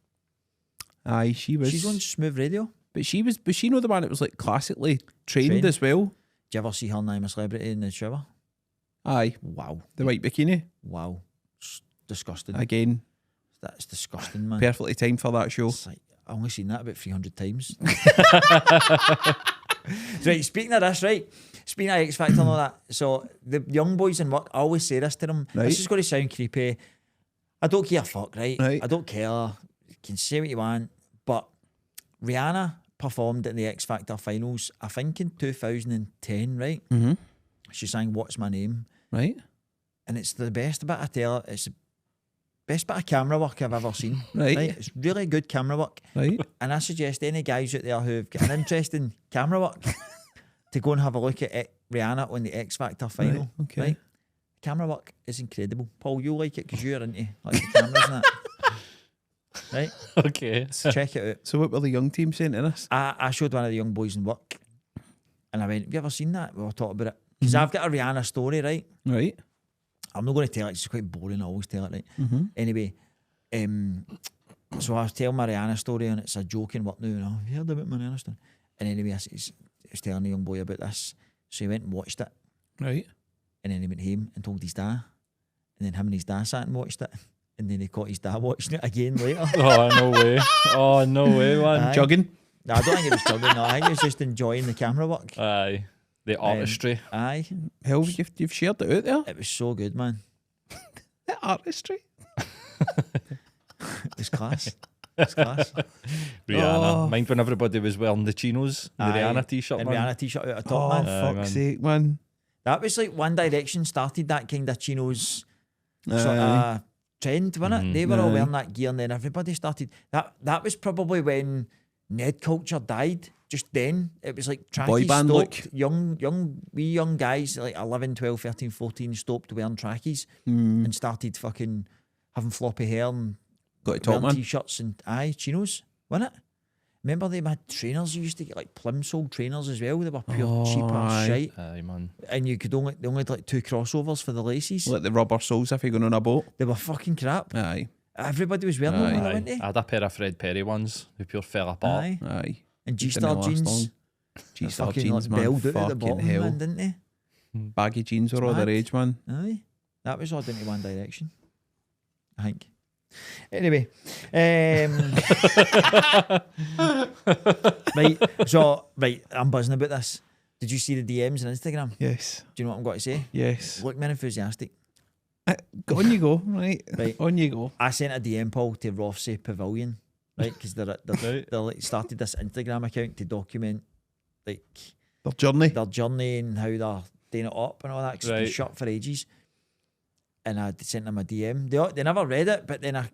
Aye, she was. She's on Smooth Radio. But she know the one that was like classically trained as well? Did you ever see her name a celebrity in the shower? Aye, Wow, the white bikini. wow, it's disgusting. Again, That's disgusting, man. perfectly timed for that show. It's like, I only seen that about 300 times. Right, speaking of this, right? Speaking of X Factor and all that, so the young boys in work, I always say this to them. Right. This is going to sound creepy. I don't care a fuck, right? Right. I don't care. You can say what you want. But Rihanna performed in the X Factor finals, I think in 2010, right? Mm-hmm. She sang What's My Name? Right? And it's the best bit, I tell her, it's the best bit of camera work I've ever seen. Right. It's really good camera work. Right? And I suggest any guys out there who've got an interest in camera work to go and have a look at Rihanna on the X Factor final. Right, okay. Right? Camera work is incredible. Paul, you'll like it because you're into like the cameras and that. Right? Okay. So check it out. So what were the young team saying to this? I showed one of the young boys in work and I went, have you ever seen that? We were talking about it. Because I've got a Rihanna story, right? Right? I'm not going to tell it, it's quite boring, I always tell it, right? Mm-hmm. Anyway, so I was telling my Rihanna story and it's a joke in work now, and I've heard about my Rihanna story. And anyway, I was telling the young boy about this. So he went and watched it, Right? and then he went home and told his dad. And then him and his dad sat and watched it. And then he caught his dad watching it again later. Oh, no way. Oh, no way, man. Aye. Jugging? No, I don't think he was struggling, no. I think he was just enjoying the camera work. Aye. The artistry. Aye. Hell, you've shared it out there. It was so good, man. The artistry. It was class. It was class. Rihanna. Oh. Mind when everybody was wearing the chinos, the Aye. Rihanna t-shirt, And man. Rihanna t-shirt out of top, Oh, man. Aye, fuck's man. sake, man. That was like One Direction started that kind of chinos sort Aye. of trend, wasn't it? They were all Aye. wearing that gear and then everybody started. That was probably when Ned culture died. Just then. It was like trackies Boy band stopped. Young guys, like 11, 12, 13, 14, stopped wearing trackies and started fucking having floppy hair and Got to talk, wearing man. t-shirts and chinos, wasn't it? Remember they had trainers, you used to get like plimsoll trainers as well. They were pure cheap aye. as shite. Aye, man. And they only had like 2 crossovers for the laces. Like the rubber soles if you're going on a boat. They were fucking crap. Aye. Everybody was wearing Aye. them, Aye. weren't they? I had a pair of Fred Perry ones who pure fell apart. Aye. Aye. And Didn't G-Star last jeans. long. G-Star fucking jeans, like man. belled out at the Fucking bottom, hell. man, didn't they? Baggy jeans were all mad. the rage, man. Aye. That was all into One Direction, I think. Anyway, right, I'm buzzing about this. Did you see the DMs on Instagram? Yes. Do you know what I'm going to say? Yes. Look, man, enthusiastic. On you go, right? Right. On you go. I sent a DM, Paul, to Rothsay Pavilion, right? Because they're like started this Instagram account to document like Their journey. their journey and how they're doing it up and all that. 'Cause it's been Right. shut for ages. And I sent them a DM. They never read it, but then I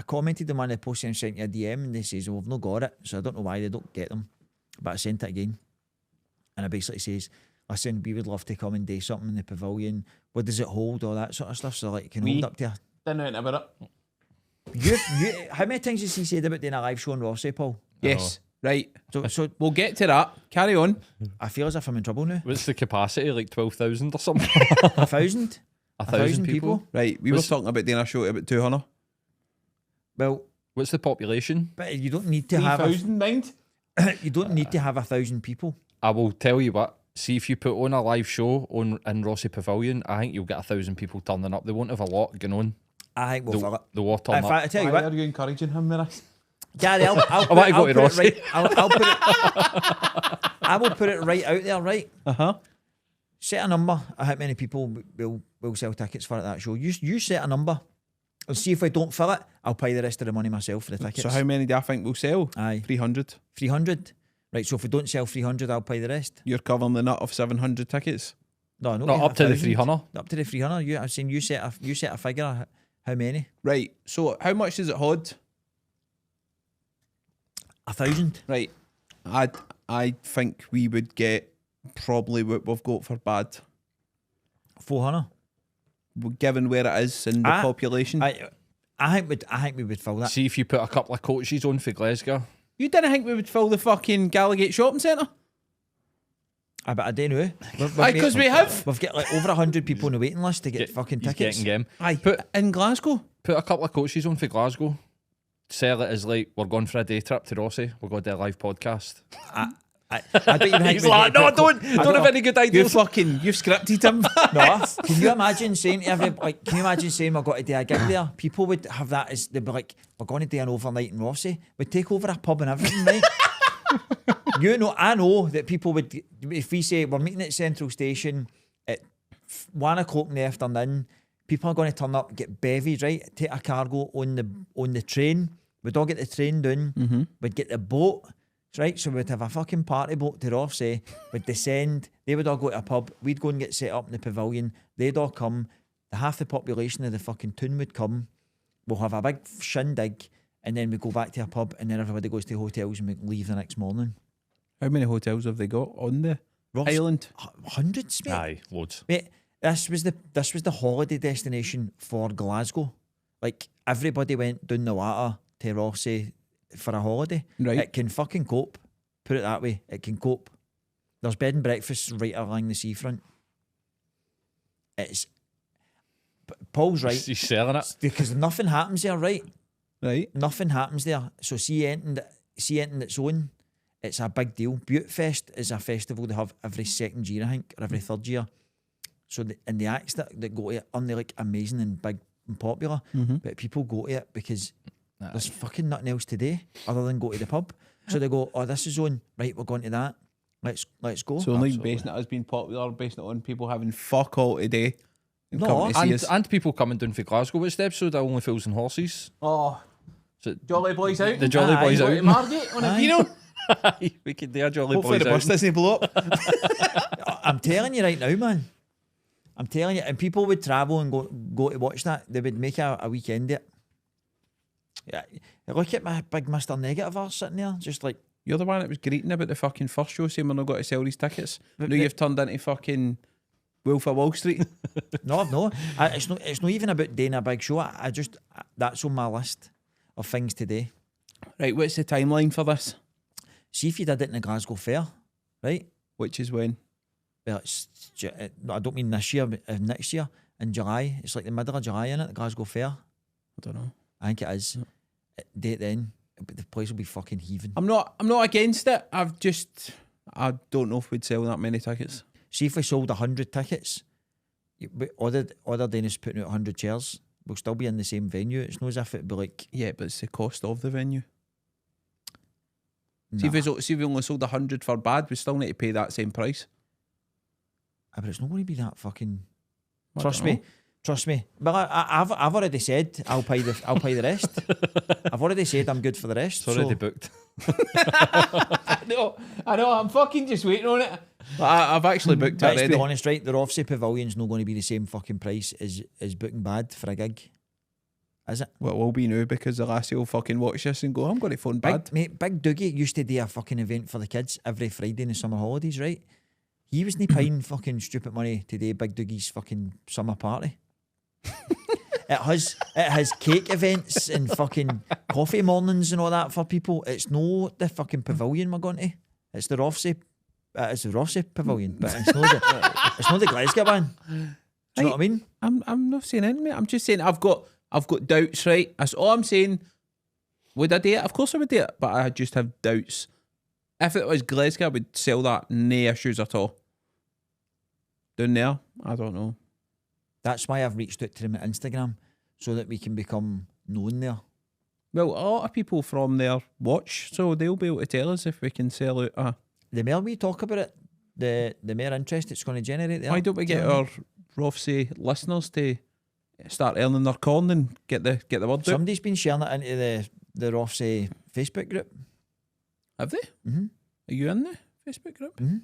commented on one of the posts and sent you a DM, and they says, "Oh, we've not got it," so I don't know why they don't get them. But I sent it again, and I basically says, "Listen, we would love to come and do something in the pavilion. What does it hold? All that sort of stuff. So like, can hold up to Didn't know anything about it. How many times has he said about doing a live show on Rothsay, Paul? Yes. Right. So We'll get to that. Carry on. I feel as if I'm in trouble now. What's the capacity? Like 12,000 or something? 1,000? 1,000 people? Right. We were talking about doing a show at about 200. Well, What's the population? but you don't need to have 3,000, mind? you don't need to have 1,000 people. I will tell you what. See, if you put on a live show in Rothsay Pavilion, I think you'll get 1,000 people turning up. They won't have a lot going on. I think we'll fill it. They will turn In up. fact, I tell you Why what, are you encouraging him with this? Gary, I'll put, want to go I'll to put it Rothsay. right. I'll put it. I will put it right out there. Right, set a number of how many people will sell tickets for at that show. You set a number, and see if I don't fill it, I'll pay the rest of the money myself for the tickets. So how many do I think we'll sell? Aye, 300. 300. Right. So if we don't sell 300, I'll pay the rest. You're covering the nut of 700 tickets. No, No, up to the 300. Up to the 300. I'm saying you set a figure. How many? Right. So how much does it hold? 1,000. Right. I think we would get probably what we've got for bad, 400. given where it is in the population. I think we would fill that. See if you put a couple of coaches on for Glasgow. You didn't think we would fill the fucking Gallagate shopping centre? But I don't know. Because we have. We've got like over 100 people on the waiting list to get fucking He's tickets. getting game. Aye. Put In Glasgow? put a couple of coaches on for Glasgow. Sell it as like, we're going for a day trip to Rothsay. We're going to do a live podcast. I don't even think He's like, no, don't have any good You've ideas. scripted him. No. Can you imagine saying to everybody, can you imagine saying we're going to do a gig there? People would have that as, they'd be like, we're going to do an overnight in Rothsay. We'd take over a pub and everything, right? I know that people would, if we say we're meeting at Central Station at 1 o'clock in the afternoon, people are going to turn up, get bevied, right? Take a cargo on the train. We'd all get the train down. We'd get the boat, right? So we'd have a fucking party boat to Rothsay. We'd descend. They would all go to a pub. We'd go and get set up in the pavilion. They'd all come. Half the population of the fucking town would come. We'll have a big shindig, and then we go back to a pub, and then everybody goes to hotels and we leave the next morning. How many hotels have they got on the island? Hundreds, mate. Aye, loads. Mate, this was the holiday destination for Glasgow. Like, everybody went down the water to Rothsay for a holiday. Right. It can fucking cope. Put it that way. It can cope. There's bed and breakfasts right along the seafront. Paul's right. He's selling it. Because nothing happens there, right? Right. Nothing happens there. So see anything its own, it's a big deal. Buttefest is a festival they have every second year, I think, or every third year. So and the acts that go to it aren't they like amazing and big and popular, but people go to it because there's fucking nothing else to do other than go to the pub. So they go, oh, this is on, right, we're going to that. Let's go. So only basing it as being popular, basing it on people having fuck all today. And coming to see us. And people coming down for Glasgow. What's the episode of Only Fools and Horses? Oh, Is it Jolly Boys out. the Jolly Aye, Boys Go to out? Margate on a Vino. We could do a Jolly Hopefully Boys the bus out. doesn't blow up. I'm telling you right now, man. I'm telling you, and people would travel and go to watch that. They would make a weekend of it. Yeah, look at my big Mr. Negative arse sitting there, just like. You're the one that was greeting about the fucking first show saying we're not going to sell these tickets. But- Now you've turned into fucking Wolf of Wall Street. No, no. It's not even about doing a big show. I just that's on my list of things to do. Right, what's the timeline for this? See if you did it in the Glasgow Fair, right? Which is when? Well, I don't mean this year, but next year in July. It's like the middle of July, innit? The Glasgow Fair. I don't know. I think it is. Date then, but the place will be fucking heaving. I'm not against it. I don't know if we'd sell that many tickets. See if we sold 100 tickets, other than us putting out 100 chairs, we'll still be in the same venue. It's not as if it'd be like. Yeah, but it's the cost of the venue. Nah. See if we only sold 100 for bad, we still need to pay that same price. But it's not going to be that fucking. I Trust don't me. know. Trust me. But I've already said I'll pay the rest. I've already said I'm good for the rest. It's already booked. I know. I'm fucking just waiting on it. I've actually booked it Let's already. be honest, right? The Rothsay Pavilion's not going to be the same fucking price as booking bad for a gig. Is it? Well, it will be now because the lassie will fucking watch this and go, I'm going to phone bad. Big Dougie used to do a fucking event for the kids every Friday in the summer holidays, right? He wasn't paying fucking stupid money to do Big Dougie's fucking summer party. It has cake events and fucking coffee mornings and all that for people. It's no the fucking pavilion we're going to. It's the Rothsay. It's the Rothsay pavilion, but it's not the Glasgow one. Do you know what I mean? I'm not saying anything, mate. I'm just saying I've got doubts, right? That's all I'm saying. Would I do it? Of course I would do it, but I just have doubts. If it was Glasgow, I would sell that, no issues at all. Down there, I don't know. That's why I've reached out to them at Instagram so that we can become known there. Well, a lot of people from there watch, so they'll be able to tell us if we can sell out. The more we talk about it, the more interest it's going to generate there. Why don't we get our Rothsay listeners to start earning their corn and get the word out? Somebody's been sharing it into the Rothsay Facebook group. Have they? Mm-hmm. Are you in the Facebook group? Mm-hmm.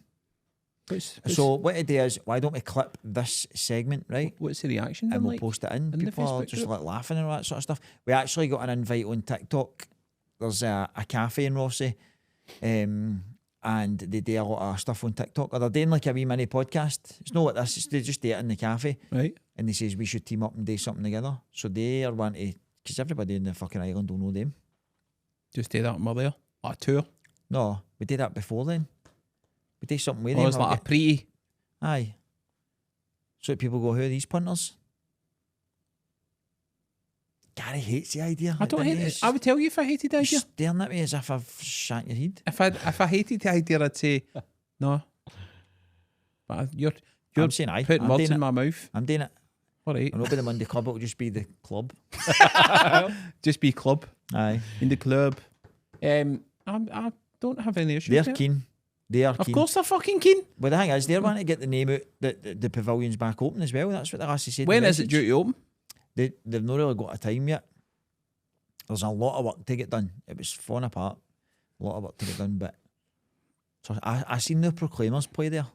So what I do is, why don't we clip this segment, right? What's the reaction? And we'll like post it in. the People are Facebook just group? like laughing and all that sort of stuff. We actually got an invite on TikTok. There's a cafe in Rothsay, and they do a lot of stuff on TikTok. Or they're doing like a wee mini podcast. It's not like this. They just do it in the cafe, right? And they says we should team up and do something together. So they are wanting to, because everybody in the fucking island don't know them. Just do that when we're there. A tour. No, we did that before then. We did something with Oh, them. it's like a pre. Aye. So that people go, who are these punters? Gary hates the idea. I don't hate it. I would tell you if I hated the idea. Staring at me as if I've shot your head. If I hated the idea, I'd say no. But you're I'm saying aye. putting I'm words doing in it. my mouth. I'm doing it. All right. It'll not be the Monday Club, it'll just be the club. Just be club Aye. in the club. I don't have any issues. They're with it. keen. They are Of keen. course they're fucking keen. But the thing is, they're wanting to get the name out, the pavilion's back open as well. That's what the lassie said. in When the is it message. due to open? They've not really got a time yet. There's a lot of work to get done. It was falling apart. A lot of work to get done, but so I seen the Proclaimers play there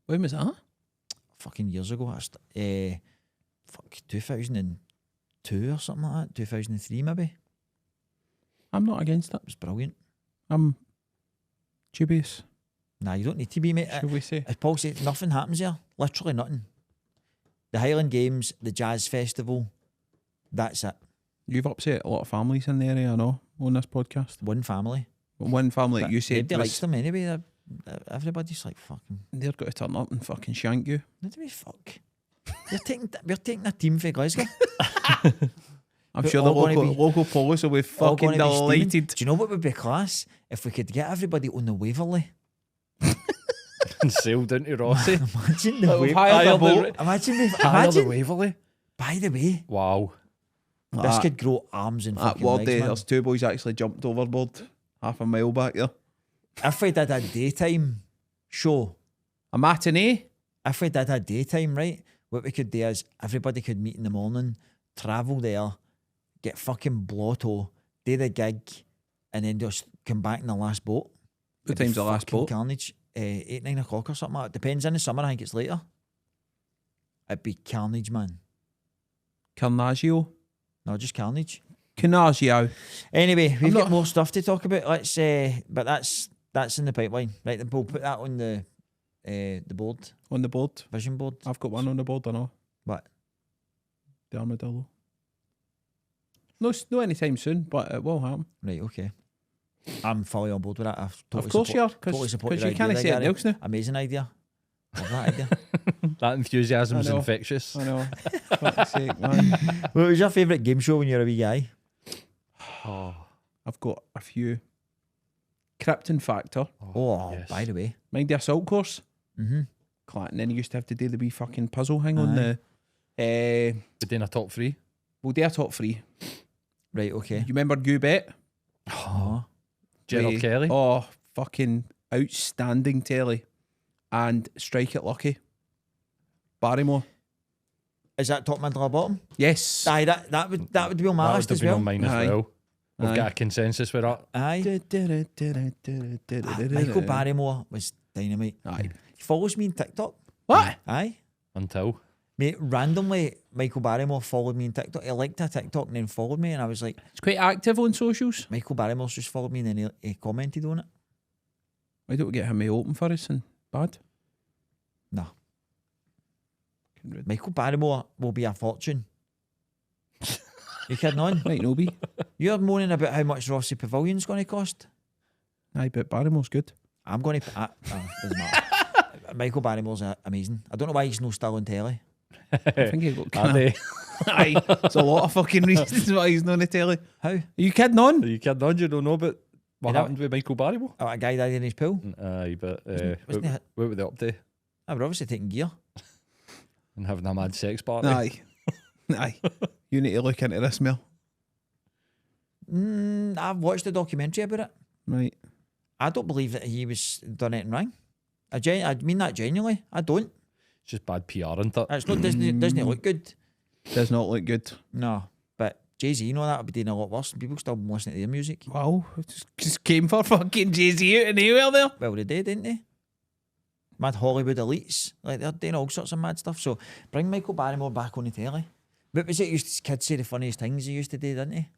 When was that? fucking years ago. 2002 or something like that. 2003 maybe. It I'm not against it. was brilliant. I'm dubious, Nah, you don't need to be, mate. shall we say? As Paul said, nothing happens there. Literally nothing. The Highland Games, the Jazz Festival, that's it. You've upset a lot of families in the area, I know, on this podcast. One family. One family But you said nobody likes was, them anyway. Everybody's like, fucking, they're going to turn up and fucking shank you. what do we fuck? We're taking a team for Glasgow. I'm They're sure the all gonna local police will be All fucking gonna be steaming. delighted. Do you know what would be class? If we could get everybody on the Waverley. And sailed into Rothsay. Imagine the We've Waverley. hired a Hire the boat. Imagine, Hire the Waverley. by the way, Wow. this could grow arms and At fucking Ward legs, Day, man. there's two boys actually jumped overboard half a mile back there. If we did a daytime show, A matinee? if we did a daytime, right, what we could do is everybody could meet in the morning, travel there, get fucking blotto, do the gig, and then just come back in the last boat. What It'd be time's the last fucking boat? Carnage. 8, 9 o'clock or something like that. Depends in the summer, I think it's later. It'd be carnage, man. Carnaggio? No, just carnage. Carnaggio. Anyway, we've not- got more stuff to talk about. Let's but that's in the pipeline. Right, then we'll put that on the board, On the board. vision board. I've got one on the board, I know. What? The armadillo. No, no anytime soon, but it will happen. Right, okay. I'm fully on board with that. I've totally Of course you are, totally support because your you can't idea say there, anything Gary. else now. Amazing idea. Love that idea. That enthusiasm's I know. infectious. I know. Fuck's sake, man. What was your favourite game show when you were a wee guy? Oh, I've got a few. Krypton Factor. Oh, yes. by the way. Mind the assault course? Mm-hmm. And then you used to have to do the wee fucking puzzle thing on Aye. the... We're doing a top three. We'll do a top three. Right, okay. You remember You Bet? Oh. Gerald With- Kelly. Oh, fucking outstanding telly. And Strike It Lucky. Barrymore. Is that top, middle, or bottom? Yes. Aye, that would be on my That would list have as been well. on mine as Aye. well. We've Aye. got a consensus with that. Aye. Michael Barrymore was dynamite. Aye. He follows me on TikTok. What? Aye. Until. Mate, randomly, Michael Barrymore followed me on TikTok. He liked a TikTok and then followed me, and I was like, It's quite active on socials. Michael Barrymore's just followed me, and then he commented on it. Why don't we get him to open for us and bad? No. Michael Barrymore will be a fortune. You kidding on? Right, no be. You're moaning about how much Rothsay Pavilion's going to cost. Aye, but Barrymore's good. I'm going to... doesn't matter. Michael Barrymore's amazing. I don't know why he's no still on telly. I think he got Are they? Aye, there's a lot of fucking reasons why he's not on the telly. How? Are you kidding on? Are you kidding on? You don't know about what You know- happened with Michael Barrymore? A guy died in his pool. Aye, but Wasn't he? what were they up to? I were obviously taking gear. And having a mad sex party? Aye. Aye. You need to look into this, Mel. I've watched the documentary about it. Right. I don't believe that he was done anything wrong. I mean that genuinely. I don't. It's just bad PR, isn't it? It's not doesn't it look good? Does not look good. No. But Jay-Z, you know that would be doing a lot worse and people still listening to their music. Wow. Just came for fucking Jay-Z out of nowhere there. Well, they did, didn't they? Mad Hollywood elites. Like, they're doing all sorts of mad stuff. So bring Michael Barrymore back on the telly. What was it kids say the funniest things he used to do, didn't he?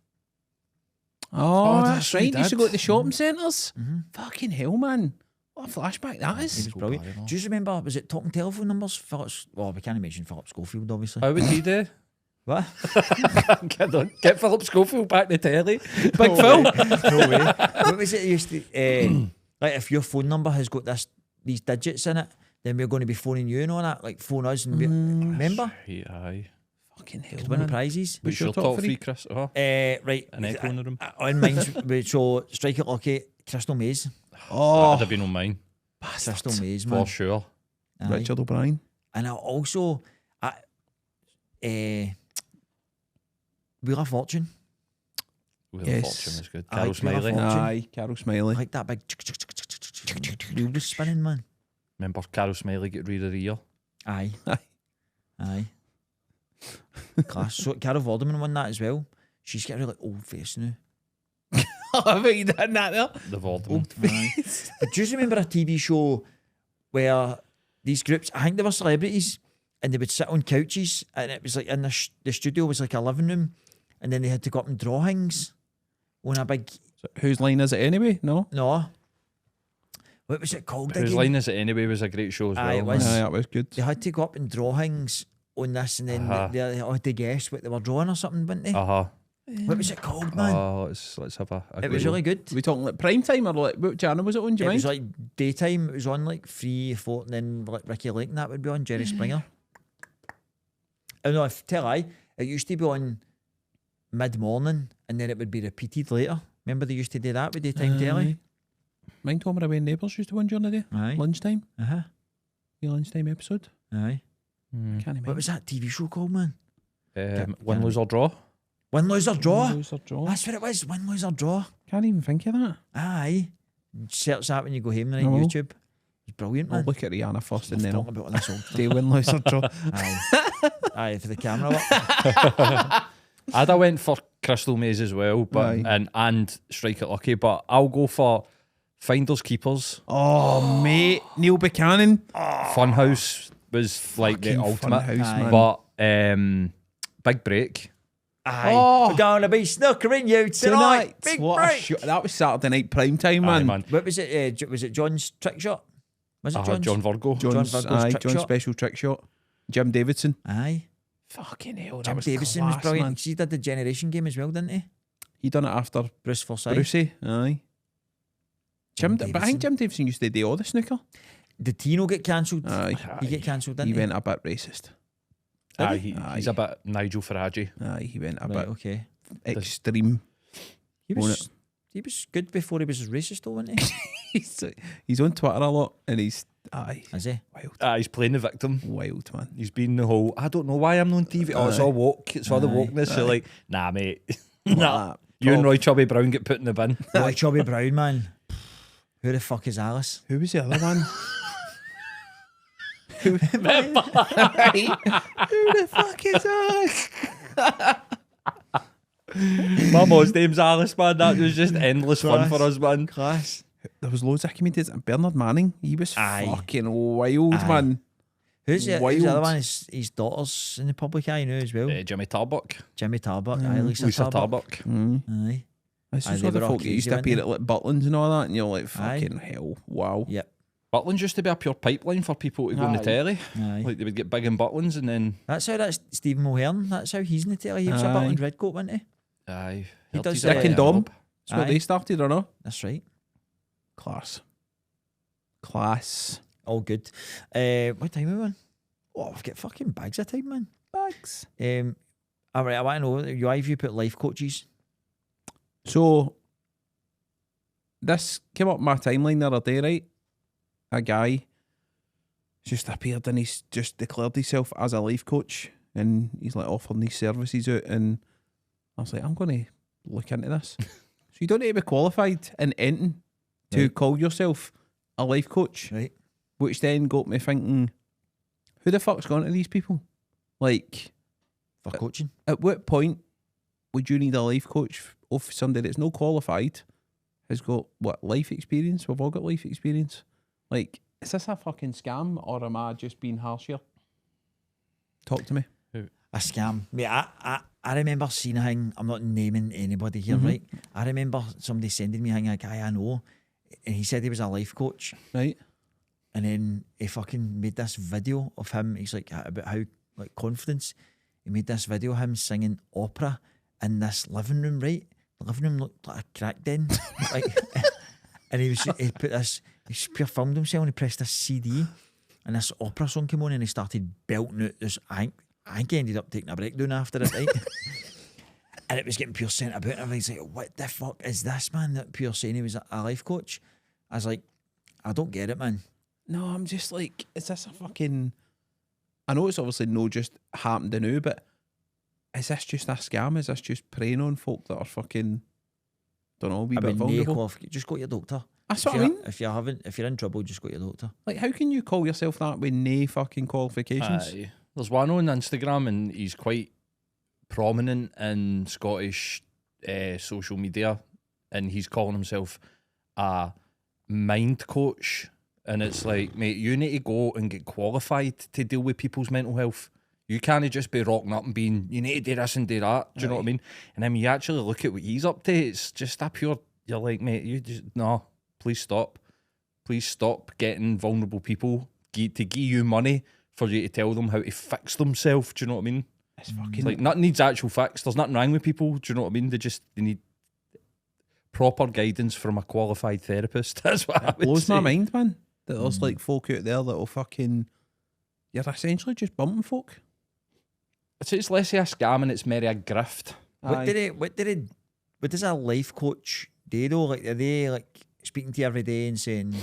Oh, that's that's right, right. He used to go Dad. to the shopping centres. Fucking hell, man. What a flashback that He is. was brilliant. Barrymore. Do you remember, was it talking telephone numbers? Phillips, well, we can't mention Philip Schofield, obviously. How would he do? What? Get on. Get Philip Schofield back to telly. Big Phil. No way. What was it he used to, like if your phone number has got these digits in it, then we're going to be phoning you and all that, like phone us and remember? Aye. Fucking hell, Could win man. prizes. What's your your top top three? three, Chris? Oh, Right. an echo in the room. On mine, so Strike It Lucky, Crystal Maze. Oh, That'd have been on mine, Crystal Maze, man. for sure. Aye. Richard O'Brien. And I also, Wheel of Fortune. Wheel of Yes. Fortune is good. Aye, Carol Wheel of Smiley. Fortune. Aye, Carol Smiley. I like that big wheel was spinning, man. Remember Carol Smiley get rid of the ear? Aye. Aye. Aye. Class. So Carol Vorderman won that as well. She's got a really old face now. I bet you done that there. The Voldemort. Aye. But do you remember a TV show where these groups, I think they were celebrities, and they would sit on couches, and it was like in the studio was like a living room, and then they had to go up and draw things on a big, So whose line is it anyway? No? no. What was it called Whose again? Line Is It Anyway was a great show as Aye, well. it was. Aye, that was good. They had to go up and draw things on this, and then they had to guess what they were drawing or something, wouldn't they? Uh-huh. What was it called, man? Oh, let's have a It was really good. Are we talking like prime time or like what channel was it on? Do you It was mind? like daytime. It was on like 3, 4, and then like Ricky Lake and that would be on, Jerry Springer. Oh no, tell I. It used to be on mid-morning, and then it would be repeated later. Remember they used to do that with daytime telly? Mind Tom or Away Neighbours used to win during the day? Aye. Lunchtime? Uh-huh. Your lunchtime episode? Aye. Can't What remember. was that TV show called, man? Win, lose or draw. Win, lose or draw? Lose or draw? That's what it was. Win, lose or draw. Can't even think of that. Aye. Search that when you go home tonight I on will. YouTube. It's brilliant, I'll man. look at Rihanna first and We've then talked I'll about this all the do win, lose or draw. Aye. Aye, for the camera work. I went for Crystal Maze as well, but Aye. and Strike It Lucky, but I'll go for Finders Keepers. Oh, mate. Neil Buchanan. Funhouse was like the Fucking ultimate. Funhouse, man. But Big Break. Aye. Oh. We're going to be snookering you tonight. Big What break. that was Saturday night prime time, Aye, man. man. What was it? Was it John's trick shot? Was it John's? John Virgo. John's, Virgo's aye, trick John's shot. special trick shot. Jim Davidson. Aye. Fucking hell, that Jim was Davidson class, was brilliant. man. 'Cause he did the Generation game as well, didn't he? He done it after Bruce Forsyth. Brucey. Aye. Jim But I Davidson. think Jim Davidson used to do all the snooker. Did Tino get cancelled? Aye. He get cancelled, didn't He he? went a bit racist. Aye, Aye. he's a bit Nigel Farage. Aye, he went a Right, bit okay. extreme. He Won't was good before he was racist, though, wasn't he? he's on Twitter a lot and he's Is he? wild. He's playing the victim. Wild, man. He's been the whole, I don't know why I'm on TV. Oh, it's all woke. It's all the Aye. wokeness. You're like, nah, mate. nah. Nah, You and Paul- Roy Chubby Brown get put in the bin. Roy Chubby Brown, man. Who the fuck is Alice? Who was the other one? Who the fuck is that? My mom's name's Alice, man. That was just endless fun for us, man. Class. There was loads of comedians. Bernard Manning, he was Aye. fucking wild, Aye. man. Who's the other Wild. one? His daughter's in the public eye now as well. Jimmy Tarbuck. Jimmy Tarbuck. Aye, Lisa, Lisa Tarbuck. Tarbuck. Aye. This Aye, is they what the were all folk that used crazy, to weren't appear they? at like Butlins and all that, and you're like, Aye. fucking hell, wow. Yep. Butlins used to be a pure pipeline for people to go on the Aye. telly. Aye. Like they would get big in Butlins and then That's how that's Stephen Mulhern. That's how he's in the telly. He was a Aye. Butland Redcoat, wasn't he? aye. He heard does he's that. a Dick and bit of a Dom. knob. That's where Aye. they started, or no? That's right. Class. All good. What time are we on? Oh, I've got fucking bags of time, man. Bags. All right, I want to know, you either you put life coaches? So, this came up my timeline the other day, right? A guy just appeared and he's just declared himself as a life coach and he's like offering these services out, and I was like, I'm going to look into this. So you don't need to be qualified in anything to Right. call yourself a life coach, Right. which then got me thinking, who the fuck's gone to these people? Like, For coaching? at what point would you need a life coach of somebody that's not qualified, has got what, life experience? We've all got life experience. Like, is this a fucking scam or am I just being harsh here? Talk to me. A scam. Mate, I remember seeing a thing, I'm not naming anybody here, Mhm. right? I remember somebody sending me a thing, a guy I know, and he said he was a life coach, Right? and then he fucking made this video of him, he's like, about how, like, confidence. He made this video of him singing opera in this living room, right? The living room looked like a crack den. Like, and he put this, he pure filmed himself and he pressed this CD, and this opera song came on and he started belting out this. I think he ended up taking a breakdown after it, right? And it was getting pure sent about, and everybody's like, what the fuck is this, man? That pure saying he was a life coach. I was like, I don't get it, man. No, I'm just like, is this a fucking... I know it's obviously no just happened to now, but is this just a scam? Is this just preying on folk that are fucking, don't know, a wee I bit mean, vulnerable? just go to your doctor. That's what I mean. If you're in trouble, just go to your doctor. Like, how can you call yourself that with no fucking qualifications? Aye. There's one on Instagram and he's quite prominent in Scottish social media, and he's calling himself a mind coach. And it's like, mate, you need to go and get qualified to deal with people's mental health. You can't just be rocking up and being, you need to do this and do that. Do you know what I mean? And then when you actually look at what he's up to, it's just a pure, you're like, mate, you just, no, please stop. Please stop getting vulnerable people to give you money for you to tell them how to fix themselves. Do you know what I mean? It's fucking... Like, nothing needs actual fix. There's nothing wrong with people. Do you know what I mean? They need proper guidance from a qualified therapist. That's what I would blows say. my mind, man. That there's like folk out there that will fucking... You're essentially just bumping folk. So it's less of a scam and it's merely a grift. What does a life coach do though? Like, are they like speaking to you every day and saying,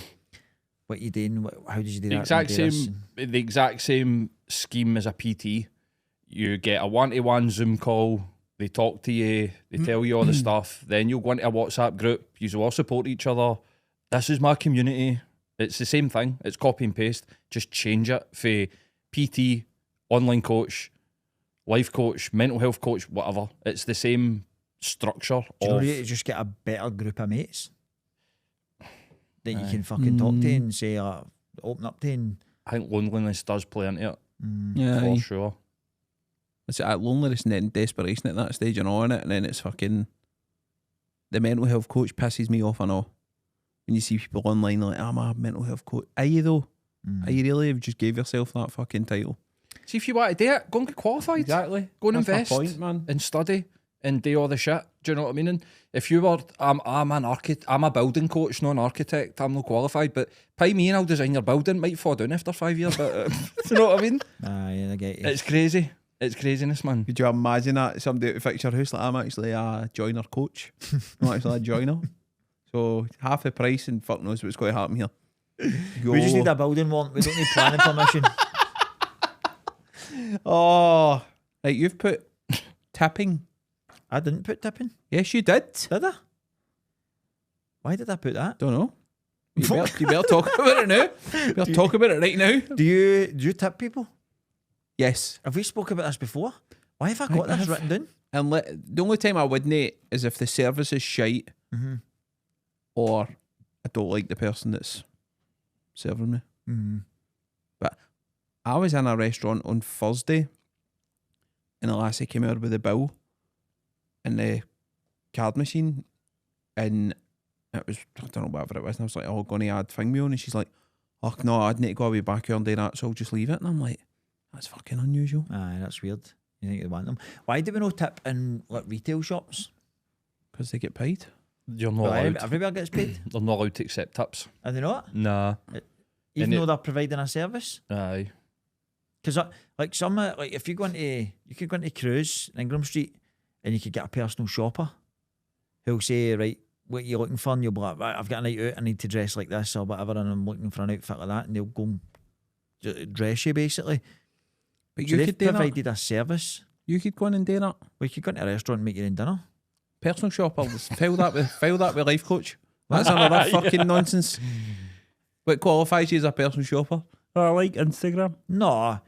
what you doing? How did you do The that? exact Do this? same, the exact same scheme as a PT. You get a one-to-one Zoom call. They talk to you. They tell you all the stuff. Then you'll go into a WhatsApp group. You will all support each other. This is my community. It's the same thing. It's copy and paste. Just change it for PT, online coach, life coach, mental health coach, whatever. It's the same structure. Do you know of, you just get a better group of mates that you can fucking talk to and say, open up to? And I think loneliness does play into it, Yeah. for sure. It's that loneliness and then desperation at that stage and all in it, and then it's fucking... The mental health coach pisses me off, I know. When you see people online like, I'm a mental health coach. Are you though? Are you really? Have just gave yourself that fucking title? See, if you want to do it, go and get qualified. Exactly. Go and That's my invest point, man. and study and do all the shit. Do you know what I mean? And if you were, I'm a building coach, not an architect. I'm not qualified, but pay me and I'll design your building. Might fall down after 5 years, but do you know what I mean? yeah, I get you. It's crazy. It's craziness, man. Could you imagine that? Somebody to fix your house like, I'm actually a joiner coach. I'm actually a joiner. So half the price and fuck knows what's going to happen here. We just need a building warrant. We don't need planning permission. Oh, right, you've put tipping. I didn't put tipping. Yes, you did. Did I? Why did I put that? Don't know. You better talk about it now. You better talk about it right now. Do you tip people? Yes. Have we spoke about this before? Why have I got I this have. written down? And the only time I wouldn't is if the service is shite or I don't like the person that's serving me. But I was in a restaurant on Thursday and a lassie came out with a bill in the card machine and it was, I don't know, whatever it was, and I was like, oh, going to add thing me on, and she's like, oh no, I'd need to go away back here and do that, so I'll just leave it. And I'm like, that's fucking unusual. Aye, that's weird. You think they want them? Why do we not tip in like retail shops? Because they get paid. You're not Well, allowed. everybody gets paid. They're not allowed to accept tips. Are they not? Nah. Even And though they're providing a service? Aye. Because like some like if you go into you could go into Cruise in Ingram Street and you could get a personal shopper who'll say, right, what are you looking for? And you'll be like, right, I've got a night out, I need to dress like this or whatever, and I'm looking for an outfit like that, and they'll go and dress you basically. But So you they've could do that. provided a service. You could go in and do that. Well, you could go into a restaurant and make your own dinner. Personal shopper. file that with life coach. That's another fucking nonsense. What qualifies you as a personal shopper? I like Instagram. No.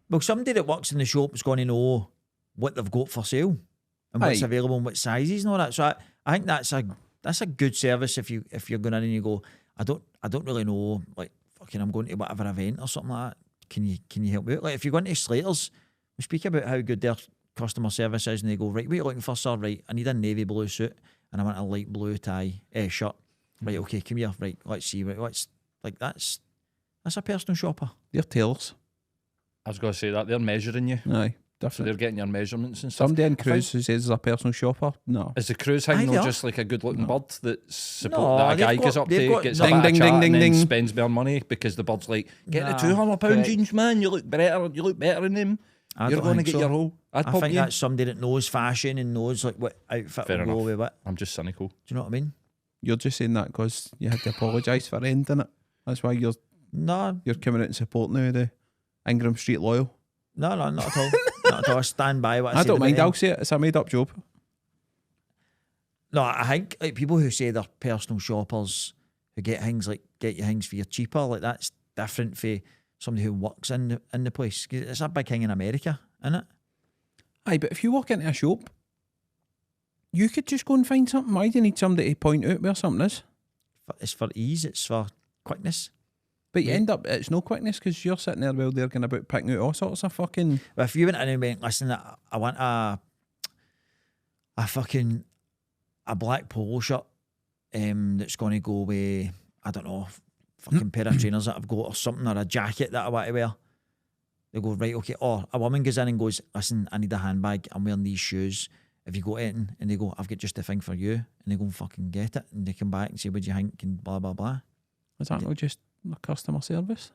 Well, somebody that works in the shop is going to know what they've got for sale and what's Aye. available and what sizes and all that. So I think that's a good service if you're going in and you go, I don't really know, like fucking I'm going to whatever event or something like that. Can you help me out? Like if you're going to Slater's, we speak about how good their customer service is and they go, right, what are you looking for, sir? Right, I need a navy blue suit and I want a light blue shirt. Right, okay, come here, right, let's see. Right, that's a personal shopper. They're tailors. I was going to say that. They're measuring you. Aye, So different. they're getting your measurements and stuff. Somebody in Cruise who says he's a personal shopper. No. Is the cruise hang Aye, not they are. just like a good looking bird that's No, that a guy they've goes got- up they've to, got- gets Ding, a bit ding, of chat ding, and then ding, ding. spends more money because the bird's like, get Nah, the £200 correct. jeans, man. You look better than him. I You're don't going to think get so. your whole. I'd I pop think you. that's somebody that knows fashion and knows like what outfit Fair will go enough. with what. I'm just cynical. Do you know what I mean? You're just saying that because you had to apologise for ending it. That's why you're No, coming out and supporting now the Ingram Street Loyal. no, not at all. Not at all. I stand by what I I said don't about mind. them. I'll say it. It's a made up job. No, I think like people who say they're personal shoppers who get you things for your cheaper, like that's different for somebody who works in the place. 'Cause it's a big thing in America, isn't it? Aye, but if you walk into a shop, you could just go and find something. Why do you need somebody to point out where something is? It's for ease, it's for quickness. But you Yeah. end up, it's no quickness because you're sitting there while they're going about picking out all sorts of fucking. But if you went in and went, listen, I want a black polo shirt that's going to go with, I don't know, fucking pair of trainers that I've got or something, or a jacket that I want to wear. They go, right, okay. Or a woman goes in and goes, listen, I need a handbag. I'm wearing these shoes. If you go in and they go, I've got just the thing for you, and they go and fucking get it, and they come back and say, what do you think? And blah, blah, blah. Is that not just a customer service?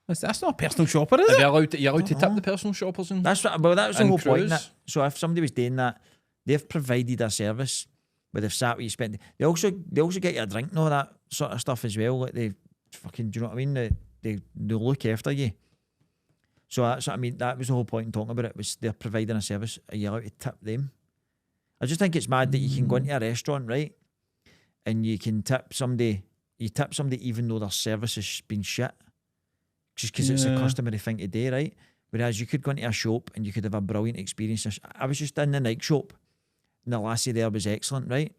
That's not a personal shopper, is Are it? you allowed to Don't tip know. the personal shoppers in? That was the And whole point. cruise. So if somebody was doing that, they've provided a service where they've sat where you spend. They also get you a drink and all that sort of stuff as well. Like they fucking, do you know what I mean? They look after you. So that's what I mean. That was the whole point in talking about it. Was they're providing a service. Are you allowed to tip them? I just think it's mad that you can go into a restaurant, right, and you can tip somebody. You tip somebody even though their service has been shit, just because it's a Yeah. customary thing to do, right? Whereas you could go into a shop and you could have a brilliant experience. I was just in the Nike shop and the lassie there was excellent, right?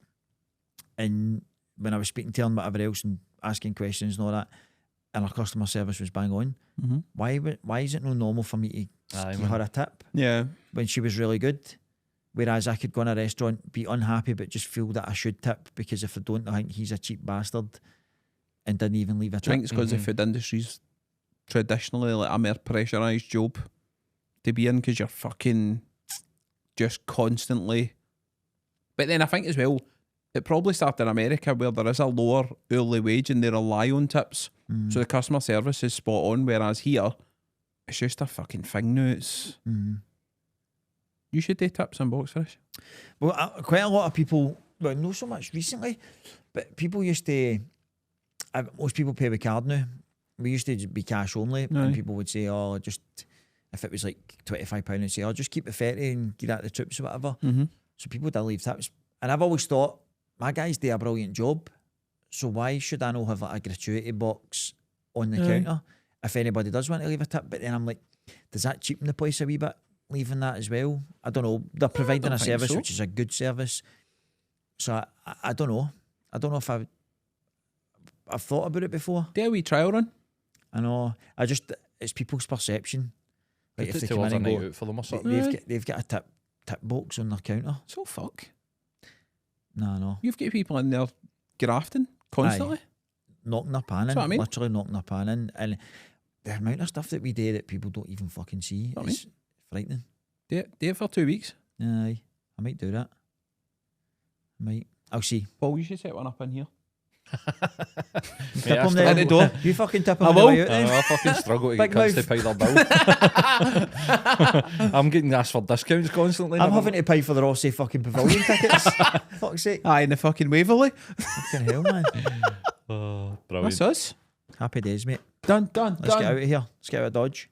And when I was speaking to her and whatever else and asking questions and all that, and her customer service was bang on, Mm-hmm. why is it no normal for me to Aye, give man. her a tip Yeah. when she was really good? Whereas I could go in a restaurant, be unhappy, but just feel that I should tip because if I don't, I think he's a cheap bastard and didn't even leave a I tip. think it's because the Mhm. food industry's traditionally like a more pressurised job to be in because you're fucking just constantly. But then I think as well, it probably started in America where there is a lower hourly wage and they rely on tips. Mm. So the customer service is spot on, whereas here, it's just a fucking thing now. It's, Mm. you should do tips on Boxfish. Well, quite a lot of people, well, not so much recently, but people used to, most people pay with card now. We used to be cash only, Aye. and people would say, oh, just, if it was like £25, they'd say, oh, just keep the 30 and give that the troops or whatever. Mm-hmm. So people don't leave tips. And I've always thought, my guys do a brilliant job, so why should I not have like a gratuity box on the Aye. counter if anybody does want to leave a tip? But then I'm like, does that cheapen the place a wee bit, leaving that as well? I don't know. They're providing a think service, so. which is a good service. So I don't know. I don't know if I've thought about it before. Do a wee trial run. I know. It's people's perception. Like Put if it they come in towards a and night go, out for them or something. they've got a tip box on their counter. So fuck. No. You've got people in there grafting constantly. knocking their pan in, That's what I mean. literally knocking their pan in, and the amount of stuff that we do that people don't even fucking see What I is frightening. Do it for 2 weeks. Aye, I might do that. I'll see. Paul, you should set one up in here. Tip I him there. at the door. You fucking tip him I on the will. way out then. I fucking struggle to get Big cunts mouth. to pay their bill. I'm getting asked for discounts constantly. I'm having to pay for the Rothsay fucking pavilion tickets. Fuck's sake. Aye, in the fucking Waverley. Fucking hell, man. Oh, brilliant. That's us. Happy days, mate. Done. Let's get out of here. Let's get out of Dodge.